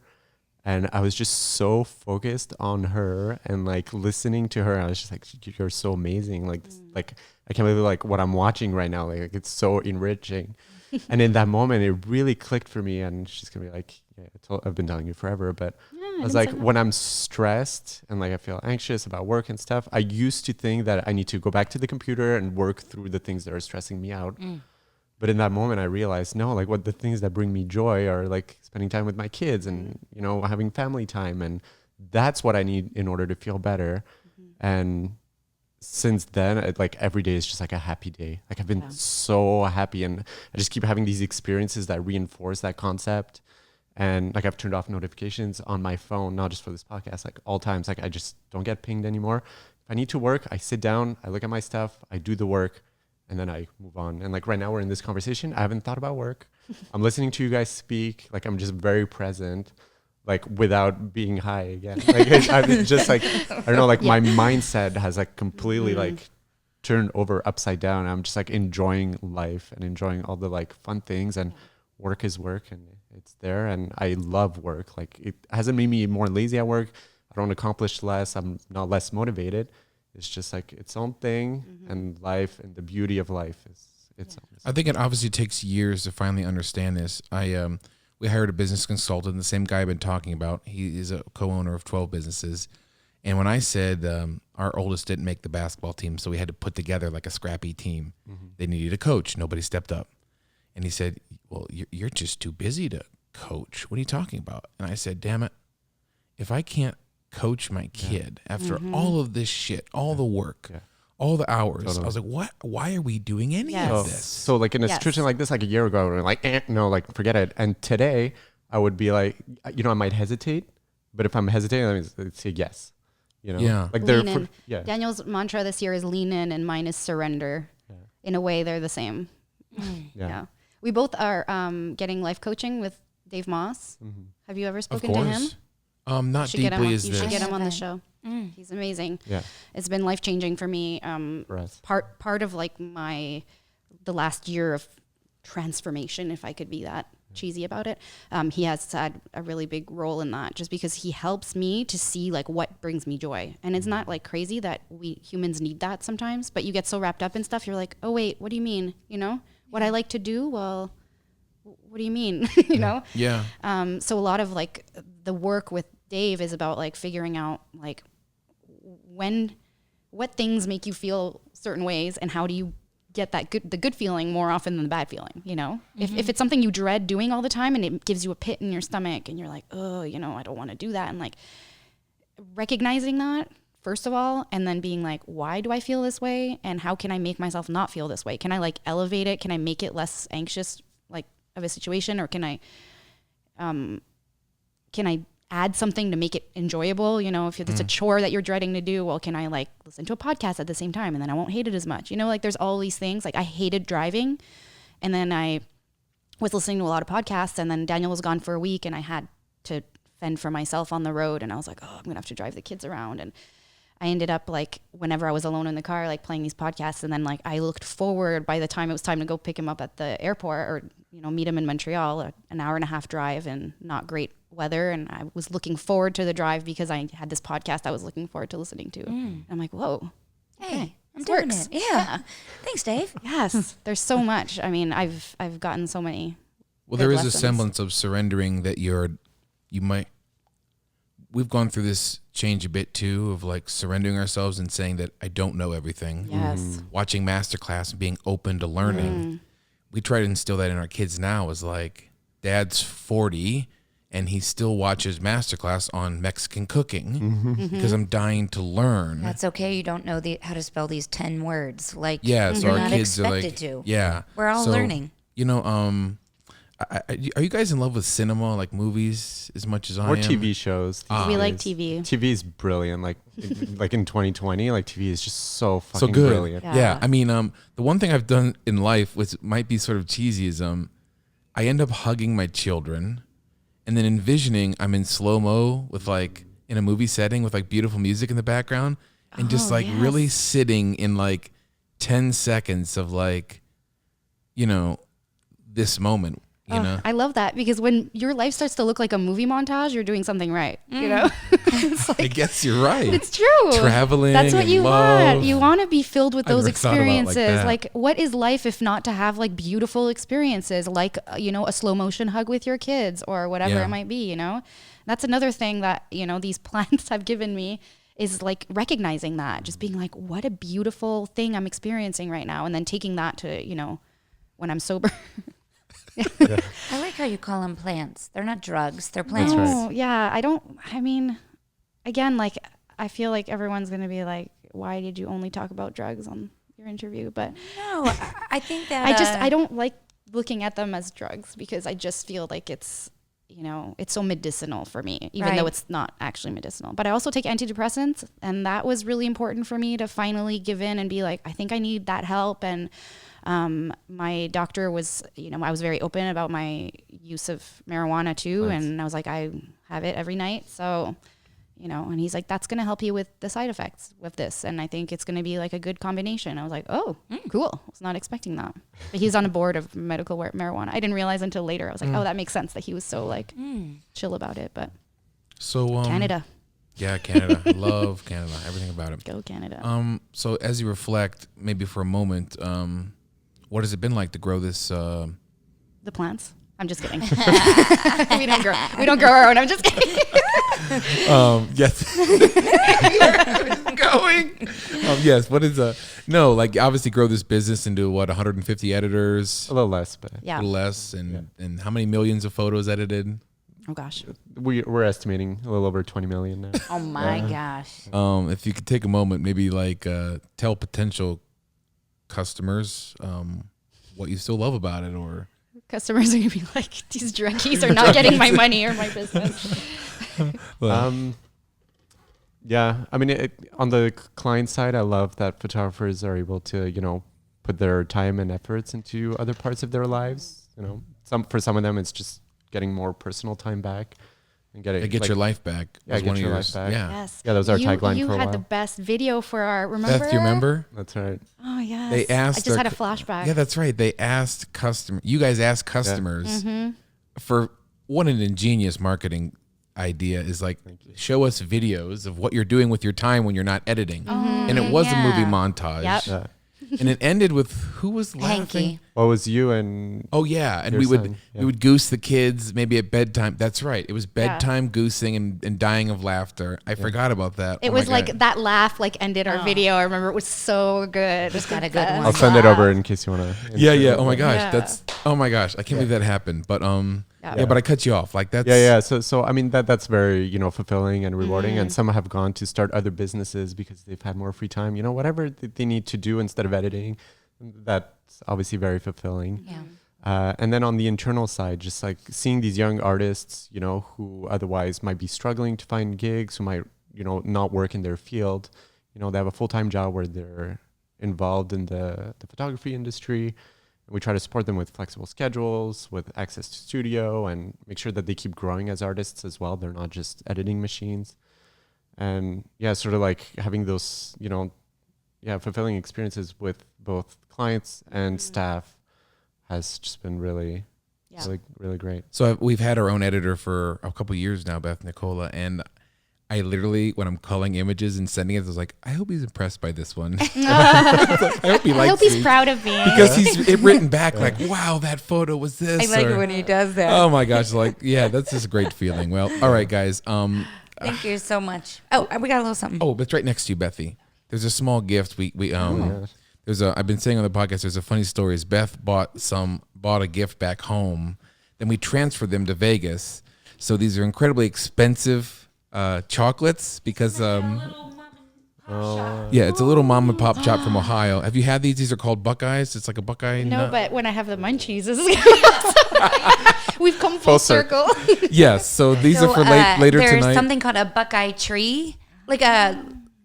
And I was just so focused on her and like listening to her. And I was just like, you're so amazing. Like, like I can't believe like what I'm watching right now. Like it's so enriching. And in that moment, it really clicked for me. And she's going to be like, I've been telling you forever. But I was like, when I'm stressed and like I feel anxious about work and stuff, I used to think that I need to go back to the computer and work through the things that are stressing me out. But in that moment, I realized, no, like what the things that bring me joy are like spending time with my kids and, having family time. And that's what I need in order to feel better. And since then, like every day is just like a happy day. Like I've been so happy and I just keep having these experiences that reinforce that concept. And like I've turned off notifications on my phone, not just for this podcast, like all times. Like I just don't get pinged anymore. If I need to work, I sit down, I look at my stuff, I do the work, and then I move on. And like right now we're in this conversation. I haven't thought about work. I'm listening to you guys speak. Like I'm just very present, like without being high again. Like I'm just like, I don't know, like my mindset has like completely like turned over upside down. I'm just like enjoying life and enjoying all the like fun things, and work is work and it's there. And I love work. Like it hasn't made me more lazy at work. I don't accomplish less. I'm not less motivated. It's just like its own thing, and life and the beauty of life is its own.
I think it obviously takes years to finally understand this. We hired a business consultant, the same guy I've been talking about. He is a co-owner of 12 businesses. And when I said our oldest didn't make the basketball team, so we had to put together like a scrappy team. They needed a coach. Nobody stepped up. And he said, well, you're just too busy to coach. What are you talking about? And I said, damn it, if I can't coach my kid after all of this shit, all the work, all the hours, I was like, what? Why are we doing any of this?
So like in a situation like this, like a year ago, we were like, no, like forget it. And today I would be like, I might hesitate, but if I'm hesitating, let me say yes. Like
lean in. Daniel's mantra this year is lean in, and mine is surrender. In a way, they're the same. Yeah. We both are getting life coaching with Dave Moss. Have you ever spoken to him?
Not deeply as this.
You should get him on the show. He's amazing. Yeah, it's been life changing for me. Part of like the last year of transformation, if I could be that cheesy about it. He has had a really big role in that, just because he helps me to see like what brings me joy. And it's not like crazy that we humans need that sometimes, but you get so wrapped up in stuff. You're like, oh wait, what do you mean? What I like to do? Well, what do you mean?
Yeah.
So a lot of like the work with Dave is about like figuring out like what things make you feel certain ways, and how do you get the good feeling more often than the bad feeling, you know? If it's something you dread doing all the time and it gives you a pit in your stomach and you're like, oh, you know, I don't want to do that. And like recognizing that first of all, and then being like, why do I feel this way? And how can I make myself not feel this way? Can I like elevate it? Can I make it less anxious, like of a situation? Or can I add something to make it enjoyable? You know, if it's a chore that you're dreading to do, well, can I like listen to a podcast at the same time and then I won't hate it as much? You know, like there's all these things. Like I hated driving, and then I was listening to a lot of podcasts, and then Daniel was gone for a week and I had to fend for myself on the road, and I was like, oh, I'm gonna have to drive the kids around. And I ended up like whenever I was alone in the car, like playing these podcasts, and then like I looked forward by the time it was time to go pick him up at the airport or, you know, meet him in Montreal, an hour and a half drive and not great weather. And I was looking forward to the drive because I had this podcast I was looking forward to listening to. And I'm like, whoa,
Hey, I'm
this
doing
works.
it. Yeah. Thanks, Dave.
Yes, there's so much. I mean, I've gotten so many.
Well,
good
there is
lessons.
a semblance of surrendering that we've gone through this change a bit too, of like surrendering ourselves and saying that I don't know everything.
Yes.
Watching masterclass and being open to learning. We try to instill that in our kids now, is like, Dad's 40 and he still watches masterclass on Mexican cooking because I'm dying to learn.
That's okay. You don't know how to spell these 10 words. Like,
Yeah, so
you're
our
not
kids are like,
expected to.
yeah.
We're all
So,
learning.
You know, are you guys in love with cinema, like movies, as much as I
Or
am?
TV shows.
We like TV.
TV is brilliant. Like like in 2020, like TV is just so
So
fucking
good.
brilliant.
Yeah. I mean, the one thing I've done in life, which might be sort of cheesy, is I end up hugging my children and then envisioning I'm in slow-mo with like in a movie setting with like beautiful music in the background, and just like really sitting in like 10 seconds of like, you know, this moment. You know,
I love that, because when your life starts to look like a movie montage, you're doing something right. You know, it's like,
I guess you're right.
it's true.
Traveling.
That's what
and
you
love.
want. You want to be filled with
I
those
never thought about it like
experiences.
that.
Like, what is life if not to have like beautiful experiences, like, you know, a slow motion hug with your kids or whatever
Yeah.
it might be, you know? That's another thing that, you know, these plants have given me, is like recognizing that, just being like, what a beautiful thing I'm experiencing right now. And then taking that to, you know, when I'm sober.
I like how you call them plants. They're not drugs. They're plants.
right.
Oh, yeah. I mean, again, like, I feel like everyone's going to be like, why did you only talk about drugs on your interview? But
No, I think that
I don't like looking at them as drugs, because I just feel like it's, you know, it's so medicinal for me, even though
Right.
it's not actually medicinal. But I also take antidepressants, and that was really important for me to finally give in and be like, I think I need that help. And my doctor was, you know, I was very open about my use of marijuana too.
Nice.
And I was like, I have it every night. So, you know, and he's like, that's going to help you with the side effects with this. And I think it's going to be like a good combination. I was like, oh, cool. I was not expecting that. But he's on a board of medical marijuana. I didn't realize until later. I was like, oh, that makes sense that he was so like chill about it. But
So
Canada,
Yeah, Canada. I love Canada. Everything about it.
go Canada.
So as you reflect, maybe for a moment, what has it been like to grow this?
The plants. I'm just kidding. We don't grow our own. I'm just kidding.
Yes. Going. Yes. What is no? Like obviously grow this business into what 150 editors,
A little less, but
a
Yeah.
little less, and how many millions of photos edited?
Oh gosh.
we're estimating a little over 20 million now.
Oh my gosh.
If you could take a moment, maybe like tell potential customers what you still love about it, or
Customers are gonna be like, these druggies are not getting my money or my business.
Yeah, I mean, on the client side, I love that photographers are able to, you know, put their time and efforts into other parts of their lives. You know, for some of them, it's just getting more personal time back and
get your life back.
Yeah,
was
get
one of
your
yours.
life back.
Yeah,
Yes.
Yeah, that was our tagline
You
for a
had the
while.
best video for our, remember?
Beth, do you remember?
That's right.
Oh yes.
They asked
I just
our
had a flashback.
Yeah, that's right. They asked you guys asked customers
Mm-hmm.
for what an ingenious marketing idea is, like, show us videos of what you're doing with your time when you're not editing. And it was a movie montage.
Yep.
Yeah.
And it ended with who was laughing?
Hanky.
What was you and
Oh yeah, and
Your
we would
son, yeah.
we would goose the kids maybe at bedtime. That's right. It was bedtime goosing and dying of laughter. I forgot about that.
It
Oh my
was like
God.
that laugh like ended our video. I remember it was so good.
Just got a good one.
I'll send it over in case you want to.
Yeah. Oh my gosh,
Yeah.
oh my gosh, I can't believe that happened. But but I cut you off. Like that's
Yeah. So I mean that's very fulfilling and rewarding. And some have gone to start other businesses because they've had more free time. Whatever they need to do instead of editing. That's obviously very fulfilling.
Yeah.
And then on the internal side, just like seeing these young artists, who otherwise might be struggling to find gigs, who might, not work in their field, they have a full-time job where they're involved in the photography industry. And we try to support them with flexible schedules, with access to studio, and make sure that they keep growing as artists as well. They're not just editing machines. And sort of like having those, fulfilling experiences with both clients and staff has just been really great.
So we've had our own editor for a couple of years now, Beth Nicola, and I literally, when I'm culling images and sending it, I was like, I hope he's impressed by this one. I hope he likes
I hope he's
me.
proud of me.
Because he's written back like, wow, that photo was this.
I like
or,
it when he does that.
oh my gosh, like, yeah, that's just a great feeling. Well, all right, guys.
Thank you so much. Oh, we got a little something.
Oh, it's right next to you, Bethy. There's a small gift. I've been saying on the podcast, there's a funny story. Is Beth bought a gift back home, then we transferred them to Vegas. So these are incredibly expensive chocolates because it's a little mom and pop shop from Ohio. Have you had these? These are called Buckeyes. It's like a Buckeye
No,
nut.
but when I have the munchies, we've come
Full
full circle.
Yes. So these are for later
there's
tonight.
something called a Buckeye tree.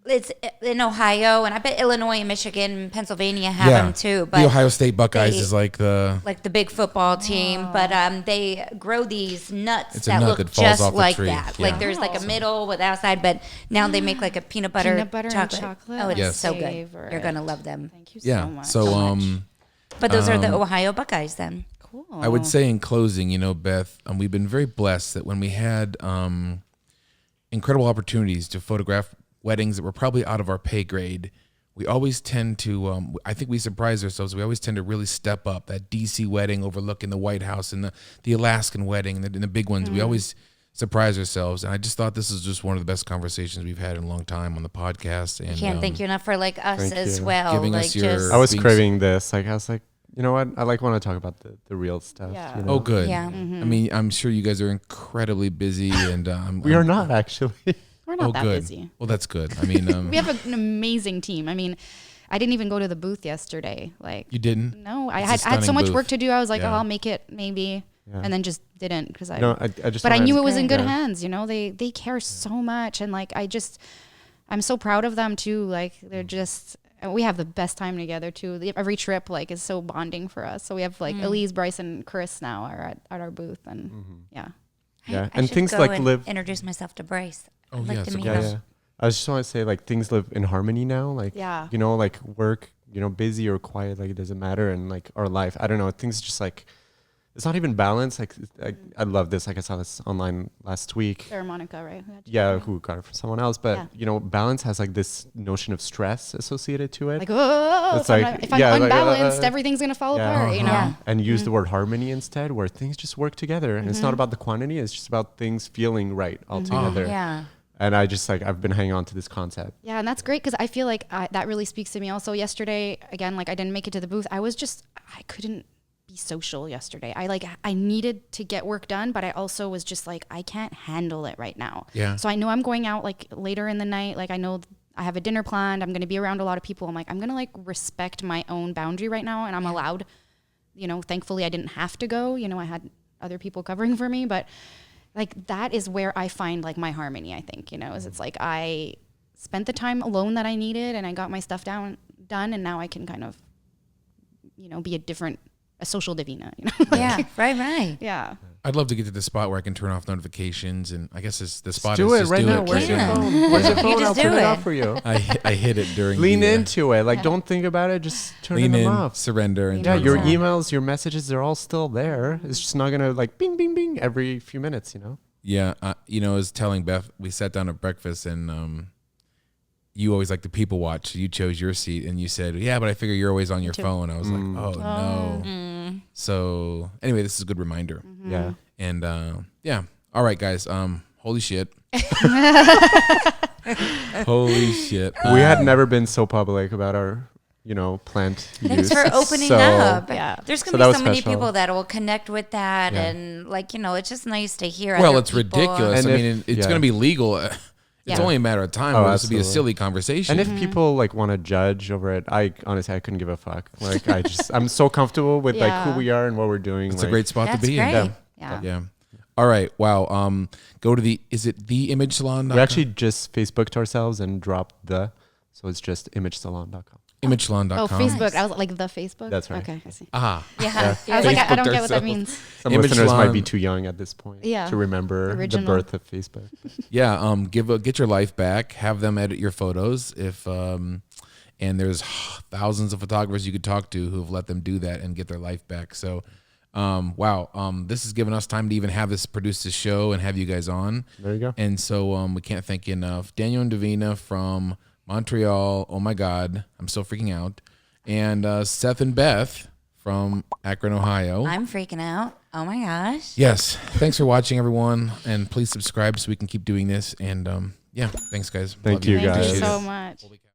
It's in Ohio, and I bet Illinois and Michigan and Pennsylvania have them too. But
the Ohio State Buckeyes
they-
is like the
big football team, but they grow these nuts
It's a
that
nut
look
that falls
just
off a
like
tree.
that.
Yeah.
Like there's like a middle with outside, but now they make like a peanut butter
And chocolate.
Oh, it's
Yes.
so good.
Favorite.
You're gonna love them.
Thank you
yeah.
so much.
So
But those are the Ohio Buckeyes then.
Cool.
I would say in closing, Beth, we've been very blessed that when we had incredible opportunities to photograph weddings that were probably out of our pay grade, we always tend to, I think we surprise ourselves. We always tend to really step up. That DC wedding overlooking the White House and the Alaskan wedding and the big ones. We always surprise ourselves. And I just thought this is just one of the best conversations we've had in a long time on the podcast. And
Can't thank you enough for like us
Thank
as
you.
well.
Giving
like
us your-
just
I was
Being-
craving this. Like I was like, you know what? I want to talk about the real stuff.
Yeah.
Oh, good.
Yeah.
I mean, I'm sure you guys are incredibly busy, and
We are not actually.
We're not that
good.
busy.
Well, that's good. I mean,
We have an amazing team. I mean, I didn't even go to the booth yesterday. Like,
you didn't.
no, I
It's a
had so
stunning
much
booth.
work to do. I was like,
Yeah.
oh, I'll make it maybe,
Yeah.
and then just didn't because I.
I just.
But I
wanna-
knew it was in good
Yeah.
hands. They care so much, and like I'm so proud of them too. Like they're just. We have the best time together too. Every trip like is so bonding for us. So we have like Elise, Bryce, and Chris now are at our booth, and yeah.
Yeah,
I
and
should
things
go
like
and
live.
introduce myself to Bryce.
Oh,
I'd like
yeah,
to
so
meet
go
Yeah,
him.
yeah. I just want to say like things live in harmony now. Like
Yeah.
like work, busy or quiet, like it doesn't matter, and like our life. I don't know. Things just like it's not even balanced. Like I love this. Like I saw this online last week.
Sarah Monica, right?
Yeah, who got it from someone else. But
Yeah.
balance has like this notion of stress associated to it.
Like, oh,
It's like,
if I'm
yeah, like,
unbalanced, everything's gonna fall apart. You know.
Yeah.
And use the word harmony instead, where things just work together. And it's not about the quantity, it's just about things feeling right all together.
Yeah.
And I just I've been hanging on to this concept.
Yeah, and that's great because I feel like that really speaks to me. Also, yesterday, again, like I didn't make it to the booth. I couldn't be social yesterday. I needed to get work done, but I also was just like, I can't handle it right now.
Yeah.
So I know I'm going out like later in the night. Like I know I have a dinner planned. I'm going to be around a lot of people. I'm like, I'm going to like respect my own boundary right now. And I'm allowed, thankfully I didn't have to go. I had other people covering for me, but like that is where I find like my harmony, I think, is it's like I spent the time alone that I needed and I got my stuff done and now I can kind of, be a social Davina,
Yeah. Right.
Yeah.
I'd love to get to the spot where I can turn off notifications, and I guess it's the spot
Do
is
it
just
right
do
now.
it.
Where's your
Yeah.
phone? Where's your
You
phone?
just
I'll
do
turn it
it.
off for you.
I hit it during
Lean
the,
into it. Like don't think about it. Just turn
lean
them
in,
off.
surrender, and
Lean
Yeah,
turn
your
them off.
emails, your messages, they're all still there. It's just not gonna like bing, bing, bing every few minutes.
Yeah, I was telling Beth, we sat down at breakfast, and you always like to people watch. You chose your seat, and you said, "Yeah, but I figure you're always on your phone." I was like, "Oh no." So anyway, this is a good reminder.
Yeah.
And yeah, all right, guys. Holy shit. Holy shit.
We had never been so public about our, plant
Thanks
use.
for opening
So-
up.
Yeah.
There's
So
gonna
that
be
was
so many
special.
people that will connect with that,
Yeah.
and it's just nice to hear.
Well,
other
it's
people.
ridiculous.
And
I
if-
mean, it's
yeah.
going to be legal. It's
Yeah.
only a matter of time
Oh,
where this will be a
absolutely.
silly conversation.
And if people want to judge over it, I couldn't give a fuck. I'm so comfortable with who
Yeah.
we are and what we're doing.
it's a great spot
That's
to be
great.
in.
Yeah.
Yeah. All right. Wow. Go to is it the Image Salon?
We actually just Facebooked ourselves and dropped so it's just imagesalon.com.
imagesalon.com.
Oh, Facebook. I was like the Facebook.
That's right.
Okay, I see.
Ah.
Yeah.
I was like, I don't
Facebooked
get what that
ourselves.
means.
Some
Image
listeners might be
Salon.
too young at this point
Yeah.
to remember
Original.
the birth of Facebook.
Yeah. Get your life back. Have them edit your photos. And there's thousands of photographers you could talk to who have let them do that and get their life back. So, wow. This has given us time to even have produce this show and have you guys on.
There you go.
And so we can't thank you enough. Daniel and Davina from Montreal. Oh my God, I'm so freaking out. And Seth and Beth from Akron, Ohio.
I'm freaking out. Oh my gosh.
Yes. Thanks for watching, everyone. And please subscribe so we can keep doing this. And yeah, thanks, guys.
Thank
Love
you,
Thank
guys.
you
Appreciate
so
it.
much.